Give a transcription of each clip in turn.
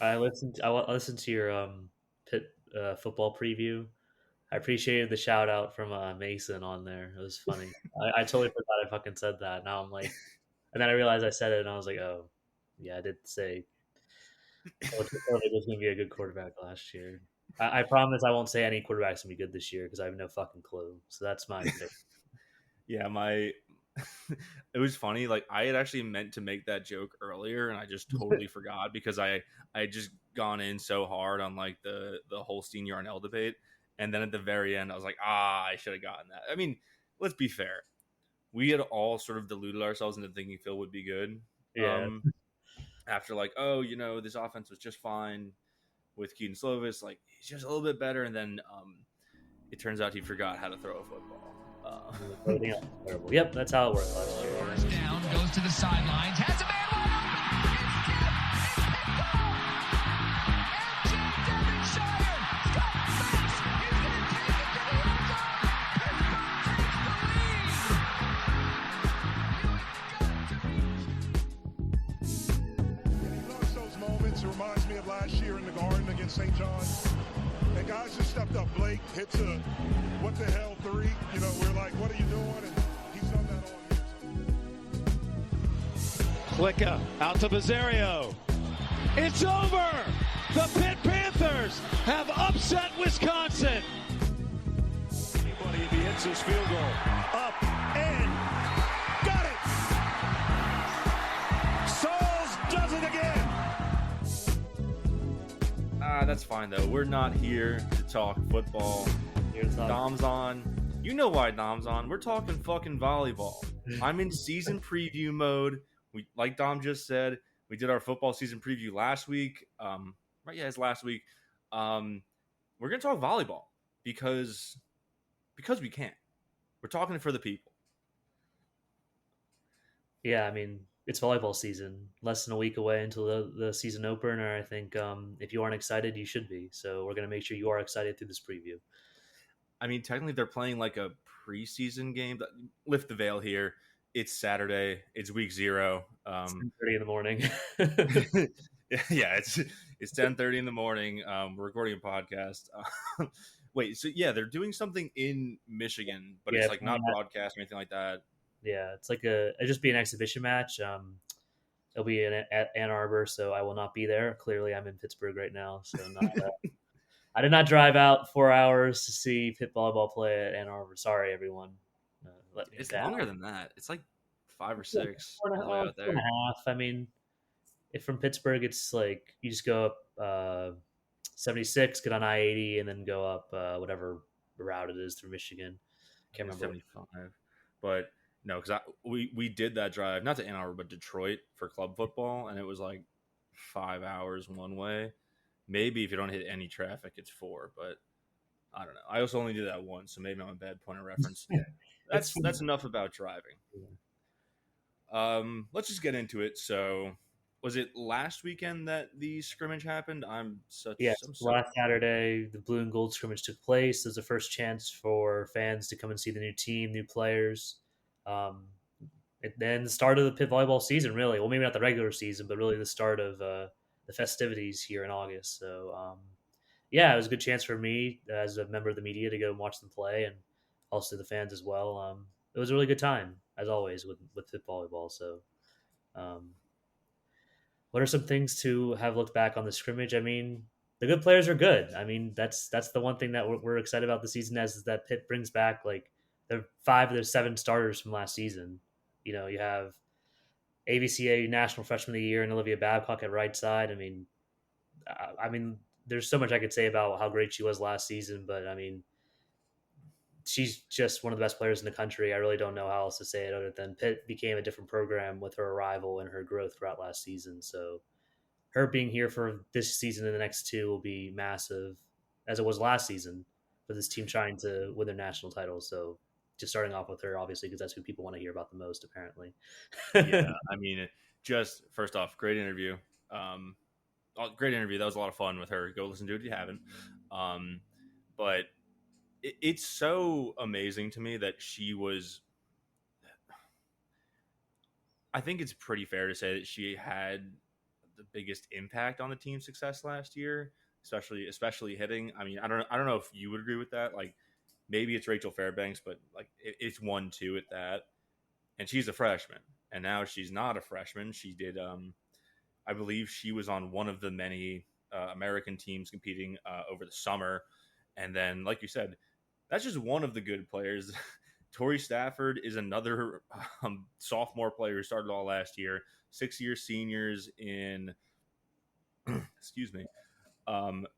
I listened to your Pitt football preview. I appreciated the shout out from Mason on there. It was funny. I totally forgot I fucking said that. Now I'm like, and then I realized I said it, and I was like, oh, yeah, I did say Coach was going to be a good quarterback last year. I promise I won't say any quarterback's going to be good this year because I have no fucking clue. So that's my pick. Yeah, it was funny. Like I had actually meant to make that joke earlier, and I just totally forgot because I had just gone in so hard on like the Holstein Yarnell debate, and then at the very end, I was like, I should have gotten that. I mean, let's be fair. We had all sort of deluded ourselves into thinking Phil would be good. Yeah. After like, oh, this offense was just fine with Keaton Slovis, like he's just a little bit better, and then it turns out he forgot how to throw a football. Everything else is terrible. Yep, that's how it worked last year. First down, goes to the sidelines, has a man wide open. It's tipped. It's caught. MJ Devonshire got space. He's going to take it to the end zone. Pittsburgh takes the lead. He loves those moments. It reminds me of last year in the Garden against St. John's. And guys just stepped up. Blake hits a what the hell three. We're like, what are you doing? And he's done that all year. Klicka out to Bizzario. It's over. The Pitt Panthers have upset Wisconsin. Anybody, if he hits his field goal, up and got it. Sauls does it again. That's fine though. We're not here to talk football. Dom's on. You know why Dom's on. We're talking fucking volleyball. I'm in season preview mode. We, like Dom just said, we did our football season preview last week. Right, yeah, it's last week. We're gonna talk volleyball because we can. We're talking for the people. Yeah, I mean, it's volleyball season. Less than a week away until the season opener. I think if you aren't excited, you should be. So we're going to make sure you are excited through this preview. I mean, technically, they're playing like a preseason game. Lift the veil here. It's Saturday. It's week 0. It's 10:30 in the morning. Yeah, it's 10:30 in the morning. We're recording a podcast. Wait, so yeah, they're doing something in Michigan, but it's like not broadcast or anything like that. Yeah, it's like it'll just be an exhibition match. It'll be at Ann Arbor, so I will not be there. Clearly, I'm in Pittsburgh right now, so I did not drive out 4 hours to see Pitt volleyball play at Ann Arbor. Sorry, everyone. It's longer than that. It's like 5 or 6 all the way out there. 4.5. I mean, if from Pittsburgh, it's like you just go up 76, get on I-80, and then go up whatever route it is through Michigan. Can't remember. 75, but. No, because we did that drive, not to Ann Arbor, but Detroit for club football, and it was like 5 hours one way. Maybe if you don't hit any traffic, it's 4, but I don't know. I also only did that once, so maybe I'm a bad point of reference. That's enough about driving. Let's just get into it. So, was it last weekend that the scrimmage happened? Last Saturday, the blue and gold scrimmage took place. It was the first chance for fans to come and see the new team, new players. And then the start of the Pitt volleyball season, really. Well, maybe not the regular season, but really the start of the festivities here in August. So, yeah, it was a good chance for me as a member of the media to go and watch them play, and also the fans as well. It was a really good time, as always, with Pitt volleyball. So, what are some things to have looked back on the scrimmage? I mean, the good players are good. I mean, that's the one thing that we're excited about the season is that Pitt brings back like the 5 of their 7 starters from last season. You have AVCA National Freshman of the Year and Olivia Babcock at right side. I mean, there's so much I could say about how great she was last season, but I mean, she's just one of the best players in the country. I really don't know how else to say it other than Pitt became a different program with her arrival and her growth throughout last season. So her being here for this season and the next 2 will be massive, as it was last season for this team trying to win their national title. So just starting off with her, obviously, because that's who people want to hear about the most, apparently. Yeah, I mean, just first off, great interview. Great interview. That was a lot of fun with her. Go listen to it if you haven't. But it's so amazing to me that she was. I think it's pretty fair to say that she had the biggest impact on the team's success last year, especially hitting. I mean, I don't know if you would agree with that. Like maybe it's Rachel Fairbanks, but like it's 1-2 at that, and she's a freshman, and now she's not a freshman. She did, I believe she was on one of the many American teams competing over the summer, and then like you said, that's just one of the good players. Tori Stafford is another sophomore player who started all last year. 6-year seniors in, excuse me,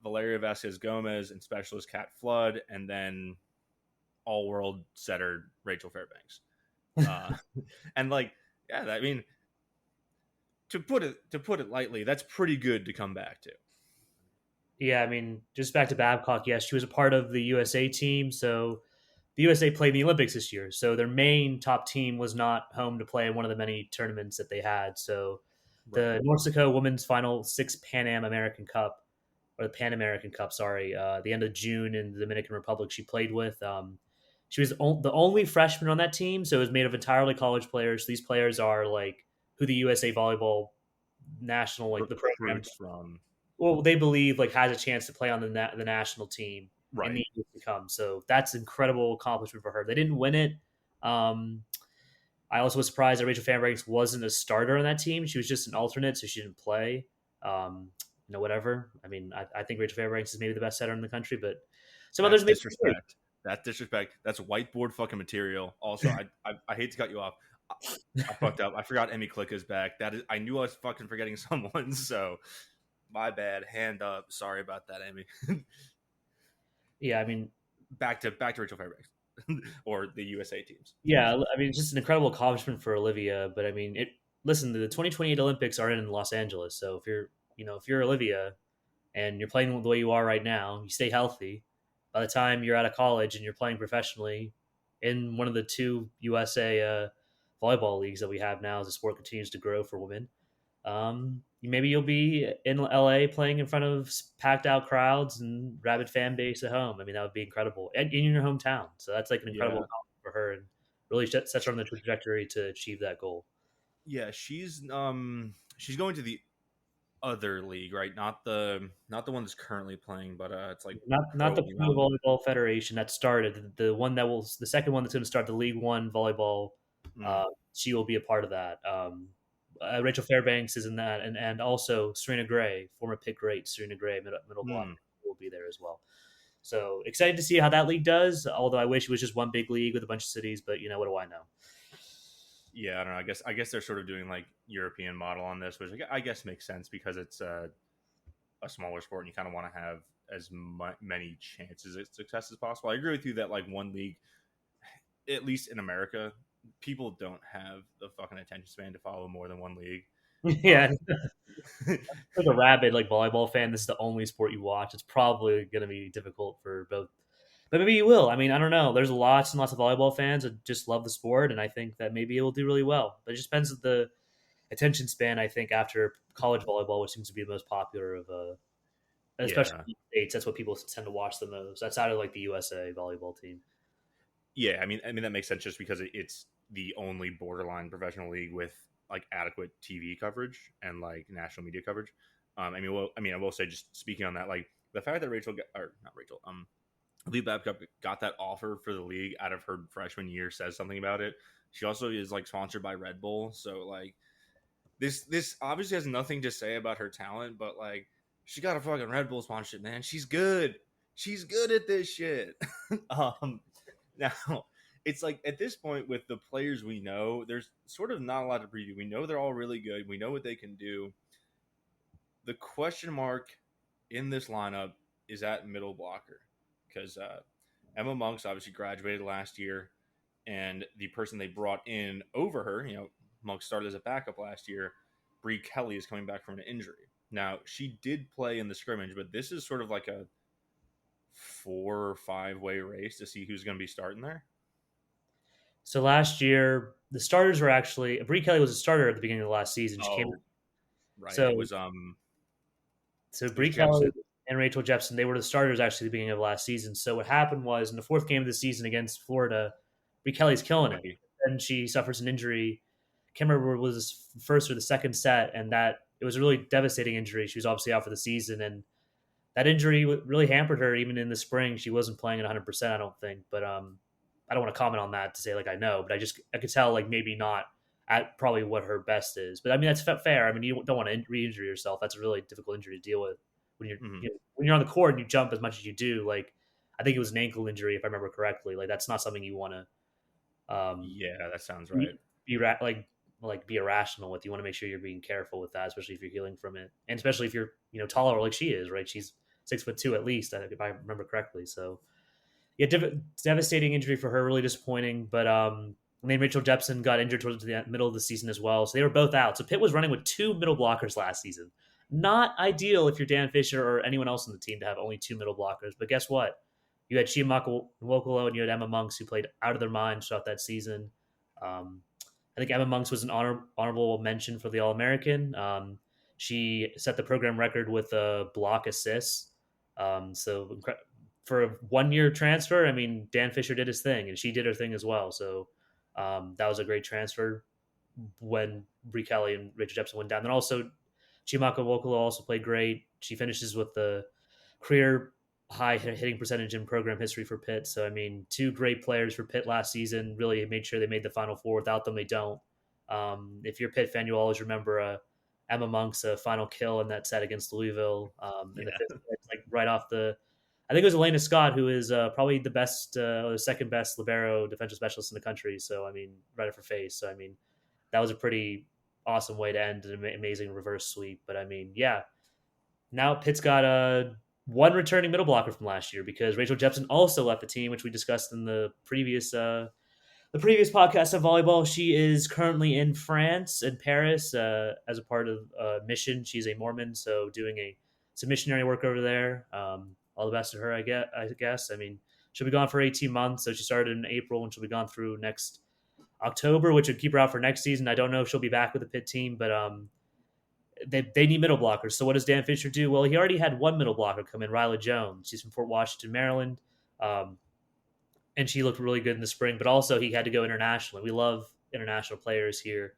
Valeria Vasquez Gomez and specialist Kat Flood, and then all-world setter Rachel Fairbanks. And like, yeah, I mean, to put it lightly, that's pretty good to come back to. Yeah, I mean, just back to Babcock. Yes, she was a part of the USA team, so the USA played in the Olympics this year. So their main top team was not home to play in one of the many tournaments that they had. So the North Dakota Women's Final Six Pan American Cup, or the Pan American Cup, sorry, the end of June in the Dominican Republic, she played with. She was the only freshman on that team, so it was made of entirely college players. So these players are like who the USA Volleyball national, like the program from. Well, they believe like has a chance to play on the national team in the years to come. So that's an incredible accomplishment for her. They didn't win it. I also was surprised that Rachel Fairbanks wasn't a starter on that team. She was just an alternate, so she didn't play. Whatever. I mean, I think Rachel Fairbanks is maybe the best setter in the country, but some others may disrespect. That's disrespect. That's whiteboard fucking material. Also, I hate to cut you off. I fucked up. I forgot Emmy Click is back. That is, I knew I was fucking forgetting someone. So my bad. Hand up. Sorry about that, Emmy. Yeah, I mean, back to Rachel Fairbanks or the USA teams. Yeah, I mean, it's just an incredible accomplishment for Olivia. But I mean, listen, the 2028 Olympics are in Los Angeles, so if you're Olivia and you're playing the way you are right now, you stay healthy. By the time you're out of college and you're playing professionally in one of the two USA volleyball leagues that we have now, as the sport continues to grow for women, maybe you'll be in LA playing in front of packed out crowds and rabid fan base at home. I mean, that would be incredible, and in your hometown. So that's like an incredible accomplishment for her, and really sets her on the trajectory to achieve that goal. Yeah, she's going to the other league, right? Not the one that's currently playing, but it's like not the Pro Volleyball Federation that started, the second one that's going to start, the League One volleyball. She will be a part of that. Rachel Fairbanks is in that, and also Serena Gray, former Pitt great Serena Gray, middle block, will be there as well. So excited to see how that league does. Although I wish it was just one big league with a bunch of cities, but what do I know? Yeah, I don't know. I guess they're sort of doing like European model on this, which I guess makes sense because it's a smaller sport and you kind of want to have as many chances at success as possible. I agree with you that like one league, at least in America, people don't have the fucking attention span to follow more than one league. Yeah. Like a rabid like volleyball fan, this is the only sport you watch. It's probably going to be difficult for both. But maybe you will. I mean, I don't know. There's lots and lots of volleyball fans that just love the sport, and I think that maybe it will do really well. But it just depends on the attention span, I think, after college volleyball, which seems to be the most popular of, especially in the States. That's what people tend to watch the most. Outside of like the USA volleyball team. Yeah, I mean that makes sense just because it's the only borderline professional league with like adequate TV coverage and like national media coverage. I will say, just speaking on that, like the fact that Lee Babcock got that offer for the league out of her freshman year says something about it. She also is like sponsored by Red Bull, so like this obviously has nothing to say about her talent, but like she got a fucking Red Bull sponsorship, man. She's good at this shit. Now it's like at this point with the players we know, there's sort of not a lot to preview. We know they're all really good. We know what they can do. The question mark in this lineup is at middle blocker. Because Emma Monks obviously graduated last year, and the person they brought in over her, Monks started as a backup last year. Bree Kelly is coming back from an injury. Now, she did play in the scrimmage, but this is sort of like a 4 or 5 way race to see who's going to be starting there. So last year, the starters were actually Bree Kelly was a starter at the beginning of the last season. She came right. So it was so Bree Kelly and Rachel Jepson, they were the starters actually at the beginning of last season. So what happened was in the 4th game of the season against Florida, Bree Kelly's killing it. And she suffers an injury. I can't remember if it was the first or the second set, and that it was a really devastating injury. She was obviously out for the season, and that injury really hampered her. Even in the spring, she wasn't playing at 100%. I don't think, but I don't want to comment on that to say like I know, but I could tell like maybe not at probably what her best is. But I mean that's fair. I mean you don't want to re-injure yourself. That's a really difficult injury to deal with when you're when you're on the court and you jump as much as you do. Like I think it was an ankle injury if I remember correctly. Like that's not something you want to yeah, that sounds right. Be irrational with. You want to make sure you're being careful with that, especially if you're healing from it, and especially if you're taller like she is. Right, she's 6'2" at least, if I remember correctly. So yeah, devastating injury for her, really disappointing. But and then Rachel Jepson got injured towards the middle of the season as well, so they were both out. So Pitt was running with 2 middle blockers last season. Not ideal if you're Dan Fisher or anyone else on the team to have only 2 middle blockers. But guess what? You had Chiamaka Nwokolo and you had Emma Monks, who played out of their minds throughout that season. I think Emma Monks was an honorable mention for the All-American. She set the program record with a block assist. So for a 1-year transfer, I mean, Dan Fisher did his thing, and she did her thing as well. So that was a great transfer when Brie Kelly and Rachel Jepson went down. Then also, Chiamaka Nwokolo also played great. She finishes with the career high hitting percentage in program history for Pitt. So, I mean, 2 great players for Pitt last season. Really made sure they made the Final Four. Without them, they don't. If you're a Pitt fan, you always remember Emma Monk's final kill in that set against Louisville. In the fifth, like right off the, I think it was Elena Scott, who is probably the best, or the second best libero defensive specialist in the country. So, I mean, right off her face. So, I mean, that was a pretty awesome way to end an amazing reverse sweep. But, I mean, yeah. Now Pitt's got one returning middle blocker from last year because Rachel Jepson also left the team, which we discussed in the previous podcast on volleyball. She is currently in France, in Paris, as a part of a mission. She's a Mormon, so doing some missionary work over there. All the best to her, I guess. I mean, she'll be gone for 18 months, so she started in April, and she'll be gone through next October, which would keep her out for next season. I don't know if she'll be back with the Pitt team, but they need middle blockers. So what does Dan Fisher do? Well, he already had one middle blocker come in, Ryla Jones. She's from Fort Washington, Maryland. And she looked really good in the spring, but also he had to go internationally. We love international players here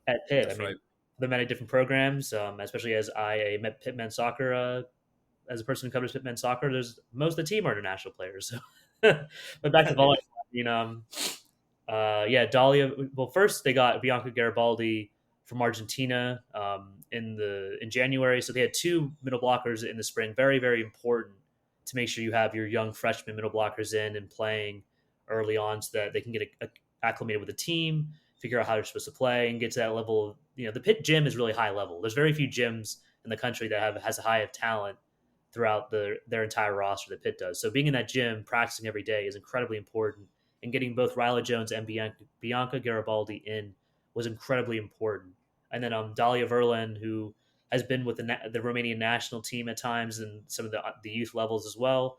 at Pitt. That's right. There are many different programs, especially as I met Pitt men's soccer, as a person who covers Pitt men's soccer, most of the team are international players. So. But back to volleyball, Dahlia. Well, first they got Bianca Garibaldi from Argentina in January. So they had 2 middle blockers in the spring. Very, very important to make sure you have your young freshman middle blockers in and playing early on so that they can get acclimated with the team, figure out how they're supposed to play, and get to that level of, the Pitt gym is really high level. There's very few gyms in the country that has a high of talent throughout their entire roster that Pitt does. So being in that gym, practicing every day is incredibly important, and getting both Ryla Jones and Bianca Garibaldi in was incredibly important. And then Dahlia Verlin, who has been with the Romanian national team at times and some of the youth levels as well.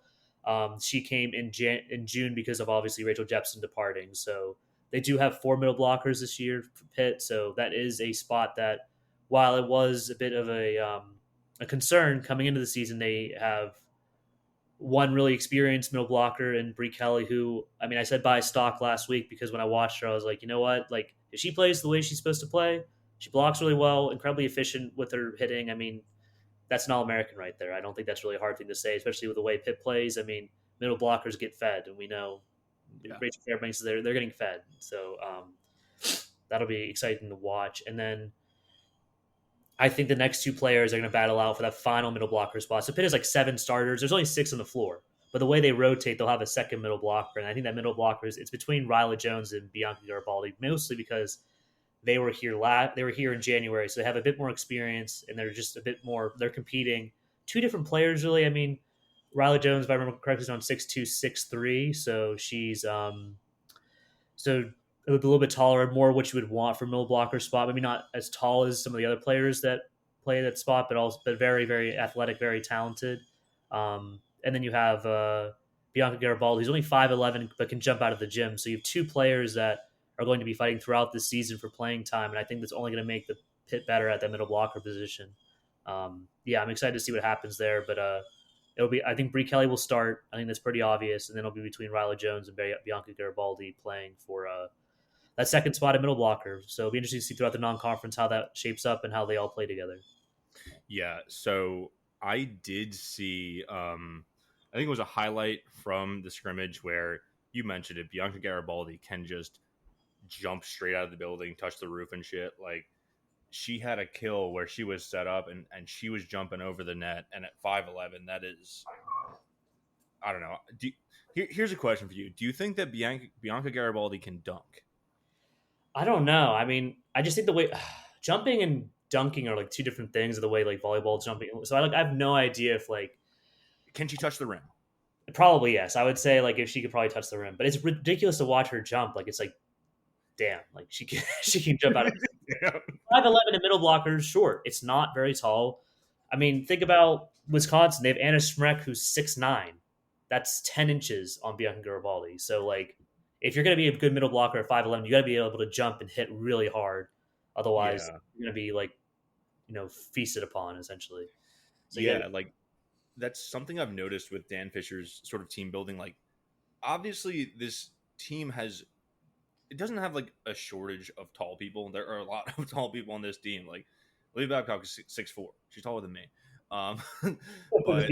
She came in June because of obviously Rachel Jepson departing. So they do have 4 middle blockers this year for Pitt. So that is a spot that, while it was a bit of a concern coming into the season, they have one really experienced middle blocker in Brie Kelly, who, I mean, I said buy stock last week because when I watched her, I was like, you know what? Like, if she plays the way she's supposed to play, she blocks really well, incredibly efficient with her hitting. I mean, that's an All-American right there. I don't think that's really a hard thing to say, especially with the way Pitt plays. I mean, middle blockers get fed, and we know Rachel Fairbanks, they're getting fed. So that'll be exciting to watch. And then I think the next 2 players are going to battle out for that final middle blocker spot. So Pitt has like 7 starters. There's only 6 on the floor. But the way they rotate, they'll have a second middle blocker. And I think that middle blocker it's between Ryla Jones and Bianca Garibaldi, mostly because they were here in January, so they have a bit more experience, and they're just a bit more. They're competing. 2 different players, really. I mean, Ryla Jones, if I remember correctly, is on 6'2", 6'3", so she's so a little bit taller, more what you would want for middle blocker spot. Maybe not as tall as some of the other players that play that spot, but very, very athletic, very talented. And then you have Bianca Garibaldi, who's only 5'11", but can jump out of the gym. So you have 2 players that are going to be fighting throughout the season for playing time, and I think that's only going to make the Pitt better at that middle blocker position. I'm excited to see what happens there, but it'll be. I think Brie Kelly will start. I think that's pretty obvious, and then it'll be between Ryla Jones and Bianca Garibaldi playing for that second spot at middle blocker. So it'll be interesting to see throughout the non-conference how that shapes up and how they all play together. Yeah, so I did see, I think it was a highlight from the scrimmage where you mentioned it. Bianca Garibaldi can just jump straight out of the building, touch the roof and shit. Like, she had a kill where she was set up and she was jumping over the net. And at 5'11", that is, I don't know. Here's a question for you. Do you think that Bianca Garibaldi can dunk? I don't know. I mean, I just think the way jumping and dunking are like two different things. The way like volleyball jumping. So I have no idea if like Can she touch the rim? probably yes. I would say like if she could probably touch the rim, but it's ridiculous to watch her jump. Like it's like damn, like she can she can jump out of 5'11" and middle blocker is short. It's not very tall. I mean, think about Wisconsin. They have Anna Smrek, who's 6'9". That's 10 inches on Bianca Garibaldi. So, like, if you're going to be a good middle blocker at 5'11", you got to be able to jump and hit really hard. Otherwise, Yeah. you're going to be, like, feasted upon, essentially. So, Yeah, like, that's something I've noticed with Dan Fisher's sort of team building. Like, obviously, this team it doesn't have, like, a shortage of tall people. There are a lot of tall people on this team. Like, Leigh Babcock is 6'4". She's taller than me. But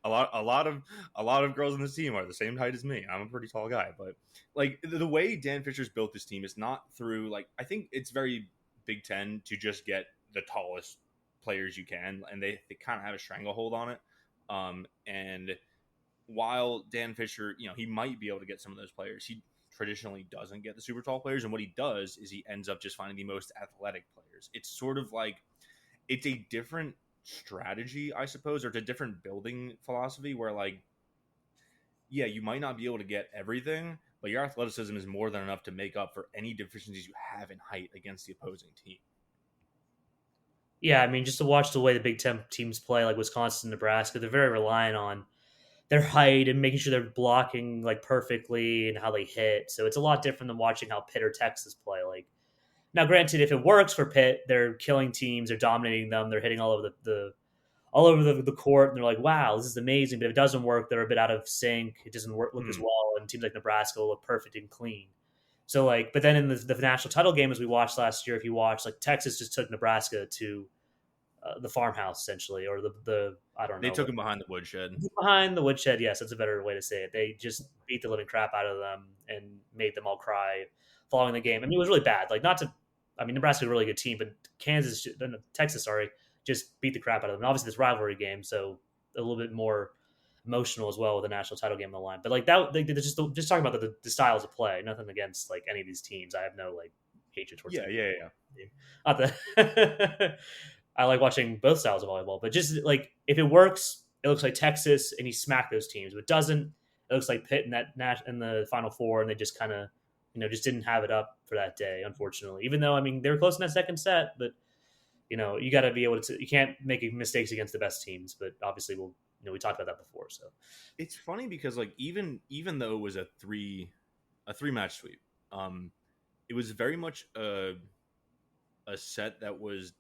a lot of girls on this team are the same height as me. I'm a pretty tall guy, but like the way Dan Fisher's built this team is not through like I think it's very Big Ten to just get the tallest players you can, and they kind of have a stranglehold on it. And while Dan Fisher, he might be able to get some of those players, he traditionally doesn't get the super tall players, and what he does is he ends up just finding the most athletic players. It's sort of like it's a different strategy, I suppose, or it's a different building philosophy where like yeah, you might not be able to get everything, but your athleticism is more than enough to make up for any deficiencies you have in height against the opposing team. Yeah, I mean, just to watch the way the Big Ten teams play, like Wisconsin, Nebraska, they're very reliant on their height and making sure they're blocking like perfectly and how they hit. So it's a lot different than watching how Pitt or Texas play. Like now, granted, if it works for Pitt, they're killing teams, they're dominating them, they're hitting all over the court, and they're like, wow, this is amazing. But if it doesn't work, they're a bit out of sync. It doesn't look as well, and teams like Nebraska will look perfect and clean. So like, but then in the national title game, as we watched last year, if you watch, like Texas just took Nebraska to the farmhouse essentially, or the I don't know. They took him behind the woodshed. Behind the woodshed, yes, that's a better way to say it. They just beat the living crap out of them and made them all cry following the game. I mean, it was really bad. Like, Nebraska is a really good team, but Texas, just beat the crap out of them. And obviously, this rivalry game, so a little bit more emotional as well with the national title game on the line. But like that, just talking about the styles of play. Nothing against like any of these teams. I have no like hatred towards. Yeah. Not that I like watching both styles of volleyball, but just like if it works, it looks like Texas and he smacked those teams. If it doesn't, it looks like Pitt in the Final Four, and they just kind of just didn't have it up for that day, unfortunately. Even though they were close in that second set, but you got to be able to. You can't make mistakes against the best teams, but obviously we talked about that before. So it's funny because like even though it was a three match sweep, it was very much a set that was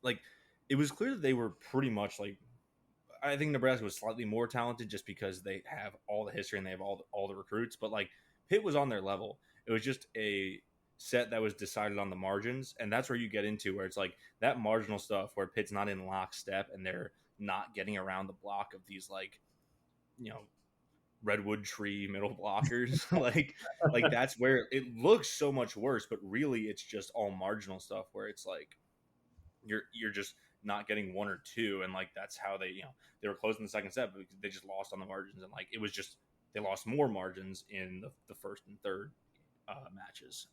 like. It was clear that they were pretty much like, I think Nebraska was slightly more talented just because they have all the history and they have all the recruits, but like Pitt was on their level. It was just a set that was decided on the margins, and that's where you get into where it's like that marginal stuff where Pitt's not in lockstep and they're not getting around the block of these like, redwood tree middle blockers. like that's where it looks so much worse, but really it's just all marginal stuff where it's like you're just not getting one or two, and like that's how they they were close in the second set, but they just lost on the margins, and like it was just they lost more margins in the first and third matches.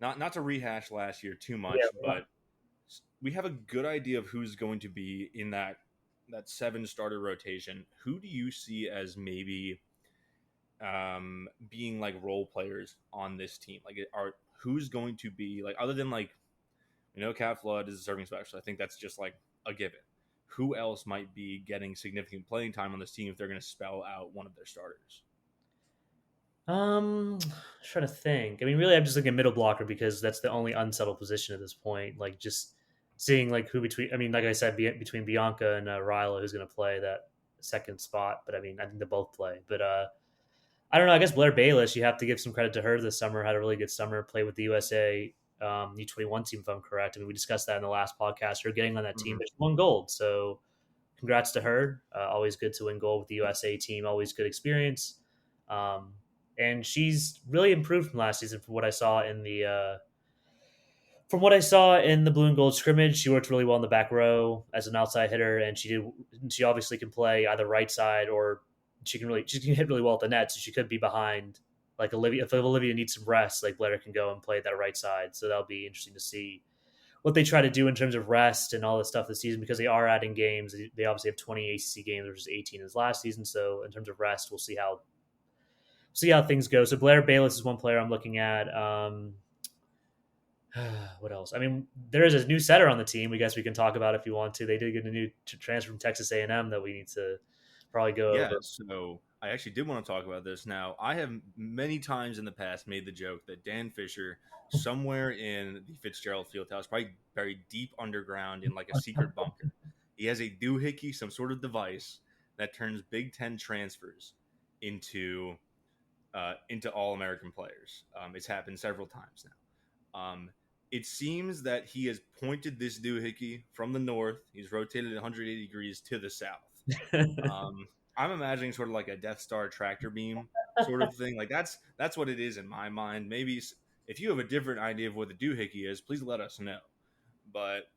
Not to rehash last year too much, but we have a good idea of who's going to be in that 7 starter rotation. Who do you see as maybe being like role players on this team? Like who's going to be like, other than like Cat Flood is a serving specialist. I think that's just like a given. Who else might be getting significant playing time on this team if they're going to spell out one of their starters? I'm trying to think. I mean, really, I'm just looking at middle blocker because that's the only unsettled position at this point. Like, just seeing like who between. I mean, like I said, between Bianca and Ryla, who's going to play that second spot. But I mean, I think they both play. But I don't know. I guess Blair Bayless, you have to give some credit to her this summer. Had a really good summer. Played with the USA U21 team, if I'm correct. I mean, we discussed that in the last podcast. Her getting on that team, Mhm. but she won gold. So congrats to her. Always good to win gold with the USA team. Always good experience. Um, and she's really improved from last season from what I saw in the blue and gold scrimmage. She worked really well in the back row as an outside hitter, and she obviously can play either right side or she can hit really well at the net. So she could be behind like Olivia. If Olivia needs some rest, like Blair can go and play that right side. So that'll be interesting to see what they try to do in terms of rest and all this stuff this season, because they are adding games. They obviously have 20 ACC games versus 18 as last season. So in terms of rest, we'll see how things go. So Blair Bayless is one player I'm looking at. What else? I mean, there is a new setter on the team. I guess we can talk about if you want to. They did get a new transfer from Texas A&M that we need to probably go Yeah, over. so I actually did want to talk about this. Now, I have many times in the past made the joke that Dan Fisher, somewhere in the Fitzgerald Fieldhouse, probably buried deep underground in like a secret bunker, he has a doohickey, some sort of device that turns Big Ten transfers into All American players. It's happened several times now. It seems that he has pointed this doohickey from the north. He's rotated 180 degrees to the south. Um, I'm imagining sort of like a Death Star tractor beam sort of thing. Like that's what it is in my mind. Maybe if you have a different idea of what the doohickey is, please let us know. But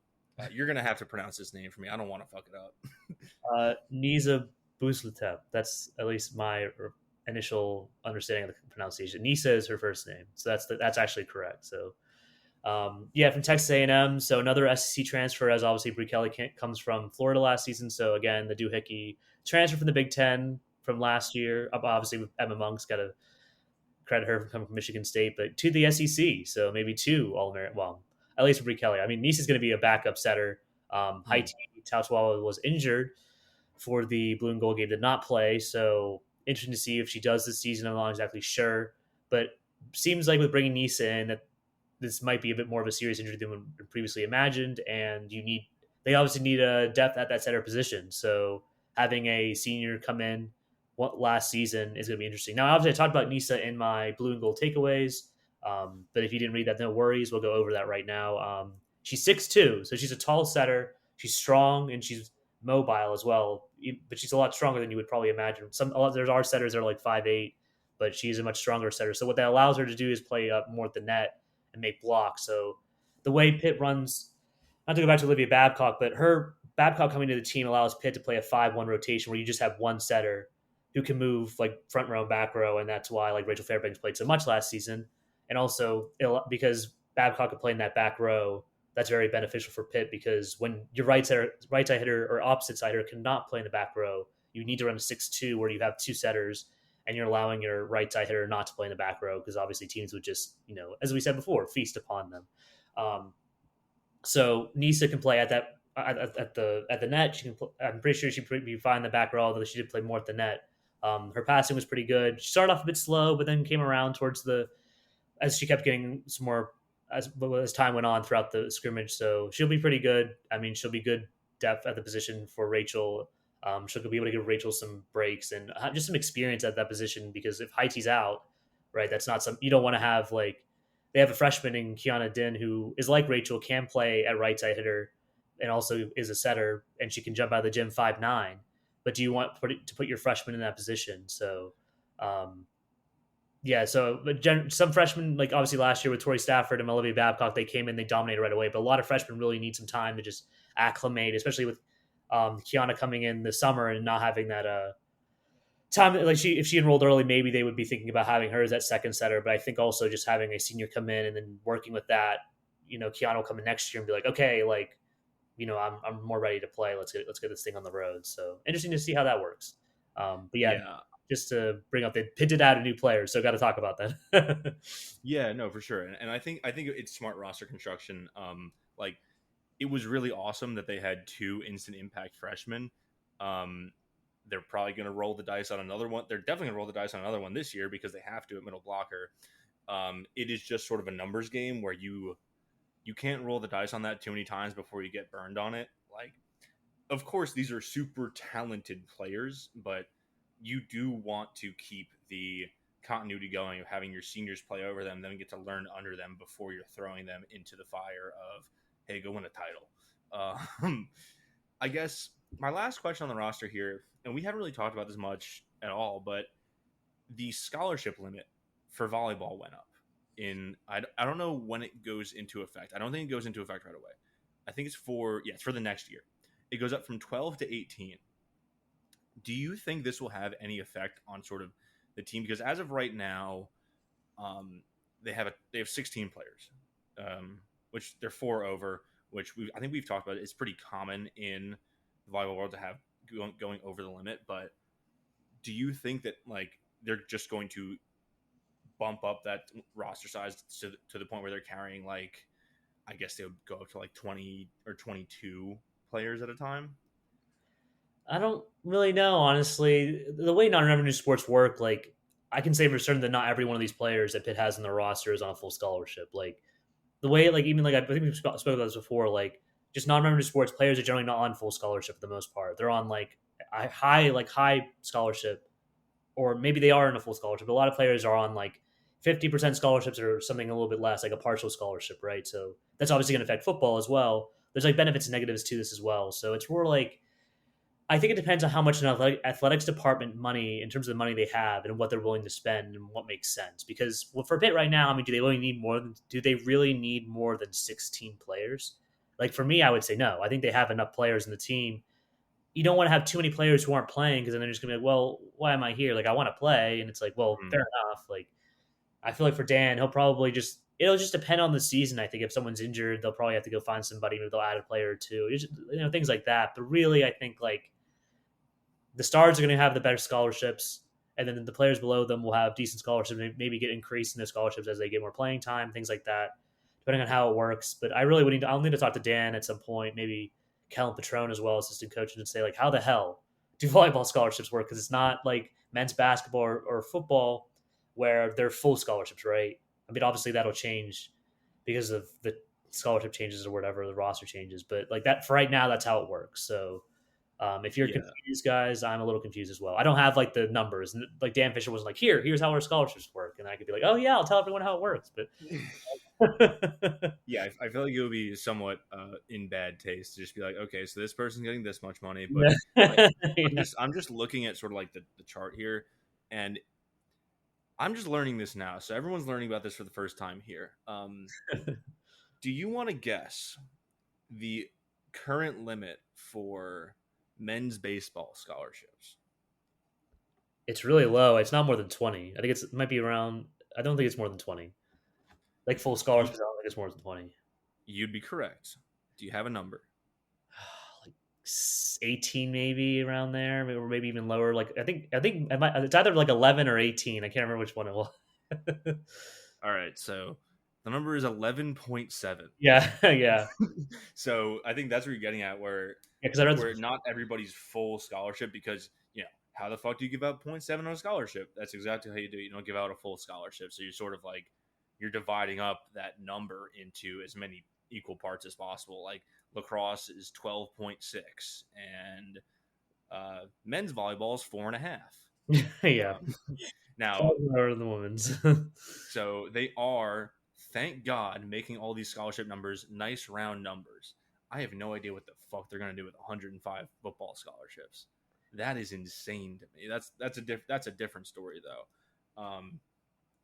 you're gonna have to pronounce this name for me. I don't want to fuck it up. Nisa Buzletep. That's at least my initial understanding of the pronunciation. Nisa is her first name, so that's actually correct. So yeah, from Texas A&M. So another SEC transfer, as obviously Brie Kelly comes from Florida last season. So again, the doohickey transfer from the Big Ten from last year. Obviously, with Emma Monk's got to credit her for coming from Michigan State, but to the SEC. So maybe two All-American. Well, at least for Brie Kelly. I mean, Nice is going to be a backup setter. Haiti Tautwawa was injured for the blue and gold game, did not play. So interesting to see if she does this season. I'm not exactly sure, but seems like with bringing Nisa in that this might be a bit more of a serious injury than previously imagined, and they obviously need a depth at that center position. So having a senior come in last season is going to be interesting. Now, obviously, I talked about Nisa in my blue and gold takeaways, but if you didn't read that, no worries. We'll go over that right now. She's 6'2", so she's a tall setter. She's strong and she's mobile as well, but she's a lot stronger than you would probably imagine. There's our setters that are like 5'8", but she's a much stronger setter. So what that allows her to do is play up more at the net and make blocks. So the way Pitt runs, not to go back to Olivia Babcock, but Babcock coming to the team allows Pitt to play a 5-1 rotation where you just have one setter who can move like front row and back row, and that's why like Rachel Fairbanks played so much last season. And also because Babcock could play in that back row, that's very beneficial for Pitt, because when your right side hitter or opposite side hitter cannot play in the back row, you need to run a 6-2 where you have two setters and you're allowing your right side hitter not to play in the back row, because obviously teams would just, as we said before, feast upon them. So Nisa can play at the net. She can. I'm pretty sure she'd be fine in the back row, although she did play more at the net. Her passing was pretty good. She started off a bit slow, but then came around towards as she kept getting some more as time went on throughout the scrimmage. So she'll be pretty good. I mean, she'll be good depth at the position for Rachel. She'll be able to give Rachel some breaks and just some experience at that position, because if Haiti's out, right, that's not you don't want to have like, they have a freshman in Kiana Din who is like Rachel, can play at right side hitter and also is a setter, and she can jump out of the gym 5'9". But do you want to put your freshman in that position? So, yeah. So, some freshmen, like obviously last year with Tori Stafford and Olivia Babcock, they came in, they dominated right away. But a lot of freshmen really need some time to just acclimate, especially with Kiana coming in this summer and not having that time. Like if she enrolled early, maybe they would be thinking about having her as that second setter. But I think also just having a senior come in and then working with that, Kiana will come in next year and be like, okay, like, I'm more ready to play. Let's get this thing on the road. So interesting to see how that works. But yeah, just to bring up, they pitted out a new player, so got to talk about that. Yeah, no, for sure. And I think it's smart roster construction. Like it was really awesome that they had two instant impact freshmen. They're probably going to roll the dice on another one. They're definitely going to roll the dice on another one this year because they have to at middle blocker. It is just sort of a numbers game where you can't roll the dice on that too many times before you get burned on it. Like, of course, these are super talented players, but you do want to keep the continuity going of having your seniors play over them, then get to learn under them before you're throwing them into the fire of, hey, go win a title. I guess my last question on the roster here, and we haven't really talked about this much at all, but the scholarship limit for volleyball went up. I don't know when it goes into effect. I don't think it goes into effect right away. I think it's for the next year. It goes up from 12 to 18. Do you think this will have any effect on sort of the team? Because as of right now, they have 16 players, which they're 4 over. Which I think we've talked about. It's pretty common in the volleyball world to have going over the limit. But do you think that like they're just going to bump up that roster size to the point where they're carrying like, I guess they would go up to like 20 or 22 players at a time? I don't really know, honestly. The way non-revenue sports work, like I can say for certain that not every one of these players that Pitt has in their roster is on a full scholarship. Like the way, like even like I think we spoke about this before, like just non-revenue sports players are generally not on full scholarship for the most part. They're on like high scholarship, or maybe they are in a full scholarship. But a lot of players are on like 50% scholarships or something a little bit less, like a partial scholarship, right? So that's obviously going to affect football as well. There's like benefits and negatives to this as well. So it's more like I think it depends on how much an athletics department money, in terms of the money they have and what they're willing to spend and what makes sense. Because for Pitt right now, I mean, do they really need more than 16 players? Like for me, I would say no. I think they have enough players in the team. You don't want to have too many players who aren't playing because then they're just gonna be like, well, why am I here? Like I want to play, and it's like, well, fair enough. Like I feel like for Dan, it'll just depend on the season. I think if someone's injured, they'll probably have to go find somebody. Maybe they'll add a player or two. Things like that. But really, I think like the stars are going to have the better scholarships, and then the players below them will have decent scholarships, maybe get increased in their scholarships as they get more playing time, things like that, depending on how it works. But I'll need to talk to Dan at some point, maybe Kellen Patron as well, assistant coach, and say like, how the hell do volleyball scholarships work? Because it's not like men's basketball or football where they're full scholarships, right? I mean, obviously that'll change because of the scholarship changes or whatever, the roster changes. But like that for right now, that's how it works. So if you're confused, guys, I'm a little confused as well. I don't have like the numbers. Like Dan Fisher was like, here's how our scholarships work. And I could be like, oh yeah, I'll tell everyone how it works. But yeah, I feel like it would be somewhat in bad taste to just be like, okay, so this person's getting this much money. But like, I'm just looking at sort of like the chart here, and I'm just learning this now. So everyone's learning about this for the first time here. Do you want to guess the current limit for men's baseball scholarships? It's really low. It's not more than 20. I think it might be around. I don't think it's more than 20. Like full scholarships, I don't think it's more than 20. You'd be correct. Do you have a number? Like 18, maybe around there, or maybe even lower. Like I think it's either like 11 or 18. I can't remember which one it was. All right, so the number is 11.7. Yeah, yeah. So I think that's what you're getting at, where because I read where not everybody's full scholarship, because how the fuck do you give out 0.7 on a scholarship? That's exactly how you do it. You don't give out a full scholarship, so you're sort of like you're dividing up that number into as many equal parts as possible. Like lacrosse is 12.6, and men's volleyball is 4.5. Yeah. Now lower than the women's. So they are, thank God, making all these scholarship numbers nice round numbers. I have no idea what the fuck they're gonna do with 105 football scholarships. That is insane to me. That's a different story though.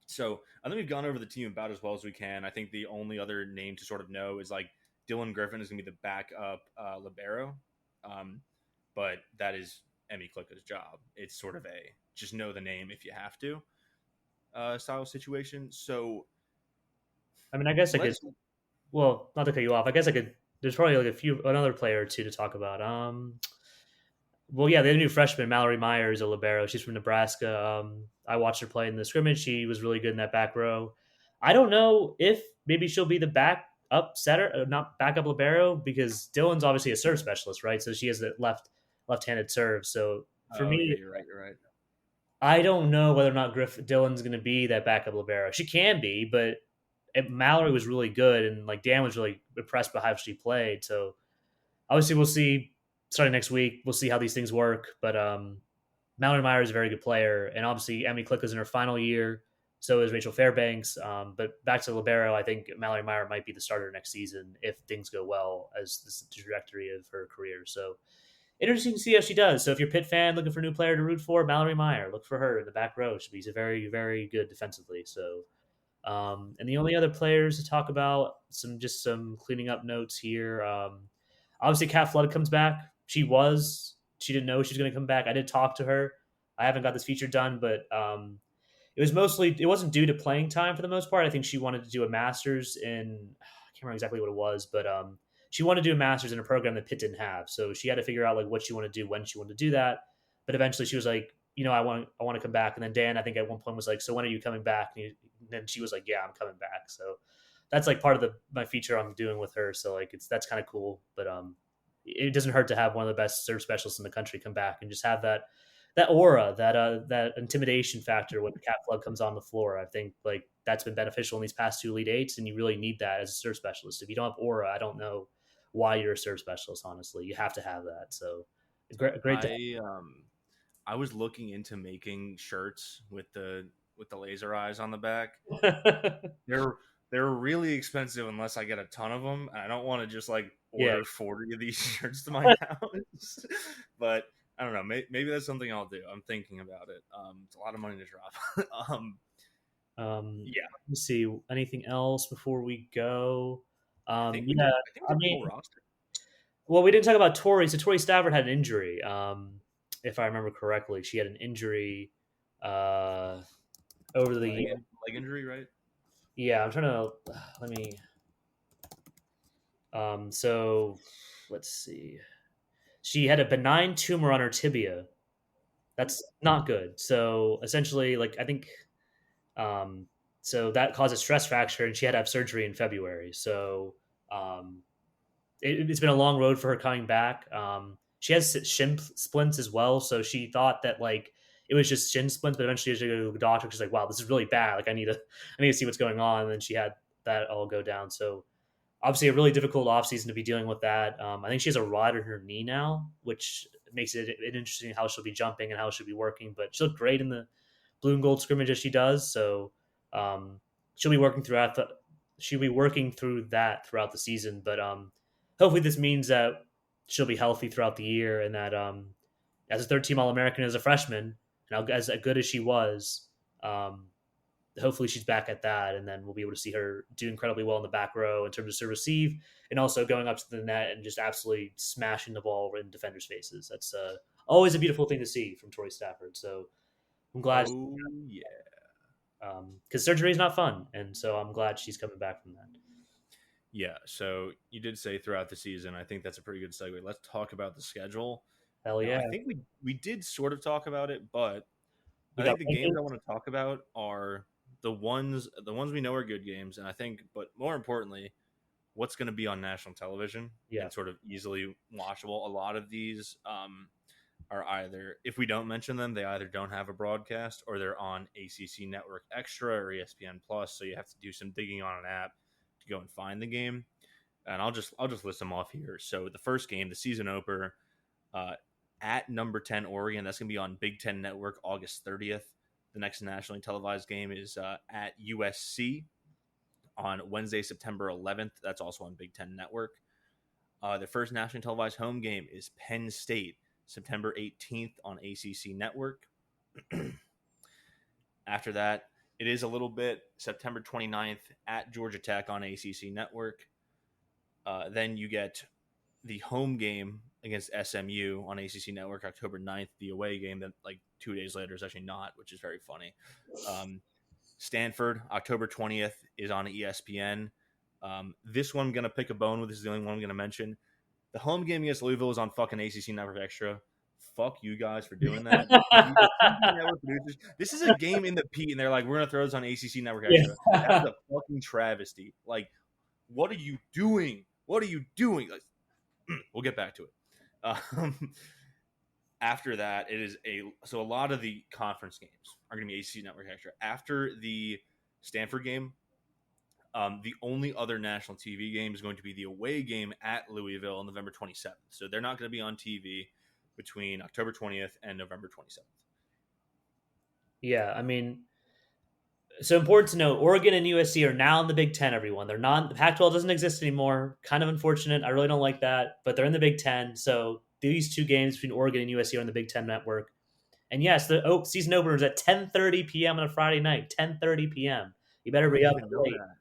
So I think we've gone over the team about as well as we can. I think the only other name to sort of know is like Dylan Griffin is gonna be the backup libero, but that is Emmy Klicka's job. It's sort of a just know the name if you have to style situation. So I mean, I guess I could. Well, not to cut you off. I guess I could. There's probably like another player or two to talk about. Well, yeah, the new freshman Mallory Myers, a libero. She's from Nebraska. I watched her play in the scrimmage. She was really good in that back row. I don't know if maybe she'll be the backup setter, not backup libero, because Dylan's obviously a serve specialist, right? So she has the left-handed serve. So for me, yeah, you're right. I don't know whether or not Dylan's going to be that backup libero. She can be, but Mallory was really good, and like Dan was really impressed by how she played. So obviously, we'll see starting next week. We'll see how these things work. But Mallory Meyer is a very good player, and obviously Emily Click is in her final year. So is Rachel Fairbanks. But back to libero, I think Mallory Meyer might be the starter next season if things go well, as this is the trajectory of her career. So interesting to see how she does. So if you're a Pitt fan looking for a new player to root for, Mallory Meyer, look for her in the back row. She's very, very good defensively. So, and the only other players to talk about, some cleaning up notes here. Obviously, Kat Flood comes back. She didn't know she was going to come back. I did talk to her. I haven't got this feature done, but it wasn't due to playing time for the most part. I think she wanted to do a master's in, I can't remember exactly what it was, but she wanted to do a master's in a program that Pitt didn't have. So she had to figure out like what she wanted to do, when she wanted to do that. But eventually she was like, I want to come back. And then Dan, I think at one point was like, so when are you coming back? And then she was like, yeah, I'm coming back. So that's like part of my feature I'm doing with her. So like that's kind of cool. But it doesn't hurt to have one of the best serve specialists in the country come back and just have that aura, that intimidation factor when Cat Flood comes on the floor. I think like that's been beneficial in these past 2 Elite Eights, and you really need that as a serve specialist. If you don't have aura, I don't know why you're a serve specialist. Honestly, you have to have that. So great. I was looking into making shirts with the laser eyes on the back. They're really expensive unless I get a ton of them, and I don't want to just like order 40 of these shirts to my house. But I don't know. Maybe that's something I'll do. I'm thinking about it. It's a lot of money to drop. Yeah. Let me see. Anything else before we go? I think the roster. Well, we didn't talk about Tori. So Tori Stafford had an injury. If I remember correctly, she had an injury over the leg injury, right? Yeah, I'm trying to let me. So let's see. She had a benign tumor on her tibia. That's not good. So essentially, like I think, so that caused a stress fracture, and she had to have surgery in February. So it's been a long road for her coming back. She has shin splints as well, so she thought that like it was just shin splints, but eventually she had to go to the doctor. She's like, "Wow, this is really bad. Like I need to see what's going on." And then she had that all go down. So obviously a really difficult offseason to be dealing with that. I think she has a rod in her knee now, which makes it interesting how she'll be jumping and how she'll be working. But she looked great in the blue and gold scrimmage as she does. So she'll be working throughout that throughout the season. But hopefully this means that she'll be healthy throughout the year, and that as a third-team All-American as a freshman, and as good as she was, hopefully she's back at that, and then we'll be able to see her do incredibly well in the back row in terms of serve receive, and also going up to the net and just absolutely smashing the ball in defenders' faces. That's always a beautiful thing to see from Tori Stafford. So I'm glad. Oh, yeah. Because surgery is not fun, and so I'm glad she's coming back from that. Yeah, so you did say throughout the season. I think that's a pretty good segue. Let's talk about the schedule. Hell yeah. Now, I think we did sort of talk about it, but I think the games I want to talk about are the ones we know are good games, and I think, but more importantly, what's going to be on national television and sort of easily watchable. A lot of these are either, if we don't mention them, they either don't have a broadcast or they're on ACC Network Extra or ESPN Plus, so you have to do some digging on an app to go and find the game. And I'll just list them off here. So the first game, the season opener, at number 10 Oregon, that's going to be on Big Ten Network August 30th. The next nationally televised game is at USC on Wednesday, September 11th. That's also on Big Ten Network. The first nationally televised home game is Penn State, September 18th on ACC Network. After that, it is a little bit September 29th at Georgia Tech on ACC Network. Then you get the home game against SMU on ACC Network, October 9th. The away game that like 2 days later is actually not, which is very funny. Stanford, October 20th is on ESPN. This one I'm going to pick a bone with. This is the only one I'm going to mention. The home game against Louisville is on fucking ACC Network Extra. Fuck you guys for doing that. This is a game in the Pete, and they're like, we're going to throw this on ACC Network Extra. Yeah. That's a fucking travesty. Like, what are you doing? What are you doing? Like, we'll get back to it. After that, it is so a lot of the conference games are going to be ACC Network Extra. After the Stanford game, the only other national TV game is going to be the away game at Louisville on November 27th. So they're not going to be on TV between October 20th and November 27th. Yeah, I mean, so important to note, Oregon and USC are now in the Big Ten, everyone. They're not, the Pac-12 doesn't exist anymore. Kind of unfortunate. I really don't like that, but they're in the Big Ten. So these two games between Oregon and USC are on the Big Ten network. And yes, the season opener is at 10:30 p.m. on a Friday night. 10:30 p.m. You better I be didn't up even know late that.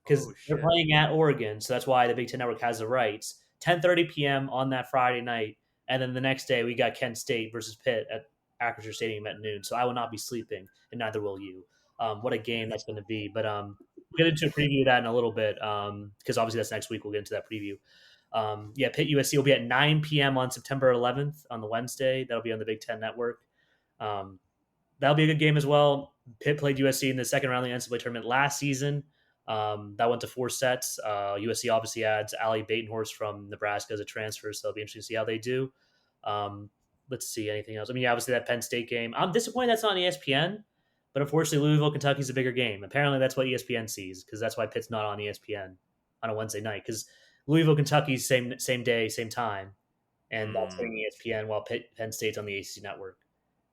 because Oh they're shit. playing at Oregon, so that's why the Big Ten Network has the rights. 10:30 p.m. on that Friday night, and then the next day we got Kent State versus Pitt at Acrisure Stadium at noon. So I will not be sleeping, and neither will you. What a game that's going to be! But we'll get into a preview of that in a little bit because obviously that's next week. We'll get into that preview. Yeah, Pitt USC will be at 9 p.m. on September 11th on the Wednesday. That'll be on the Big Ten Network. Um, that'll be a good game as well. Pitt played USC in the second round of the NCAA tournament last season. That went to 4 sets. USC obviously adds Ali Batenhorst from Nebraska as a transfer, so it'll be interesting to see how they do. Let's see anything else. I mean, obviously that Penn State game. I'm disappointed that's not on ESPN, but unfortunately Louisville, Kentucky's a bigger game. Apparently that's what ESPN sees because that's why Pitt's not on ESPN on a Wednesday night because Louisville, Kentucky's same day, same time, and that's hitting ESPN while Penn State's on the ACC network.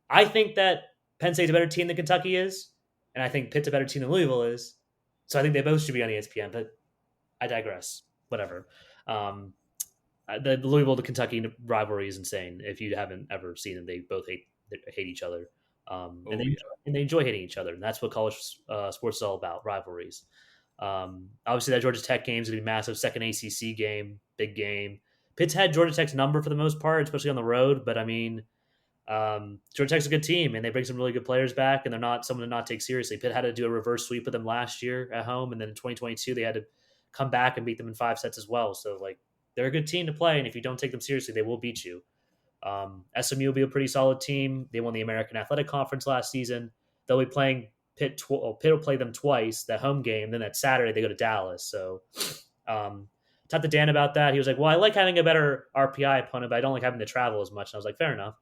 I think that Penn State's a better team than Kentucky is, and I think Pitt's a better team than Louisville is. So I think they both should be on ESPN, but I digress. Whatever. The Louisville to Kentucky rivalry is insane. If you haven't ever seen them, they both hate each other, Oh yeah. and they enjoy hating each other, and that's what college sports is all about: rivalries. Obviously, that Georgia Tech game is going to be massive. Second ACC game, big game. Pitt's had Georgia Tech's number for the most part, especially on the road. But I mean, Georgia Tech's a good team, and they bring some really good players back, and they're not someone to not take seriously. Pitt had to do a reverse sweep with them last year at home, and then in 2022 they had to come back and beat them in 5 sets as well. So like they're a good team to play, and if you don't take them seriously, they will beat you. SMU will be a pretty solid team. They won the American Athletic Conference last season. They'll be playing Pitt. Pitt will play them twice. That home game, then that Saturday they go to Dallas. So talked to Dan about that. He was like, "Well, I like having a better RPI opponent, but I don't like having to travel as much." And I was like, "Fair enough."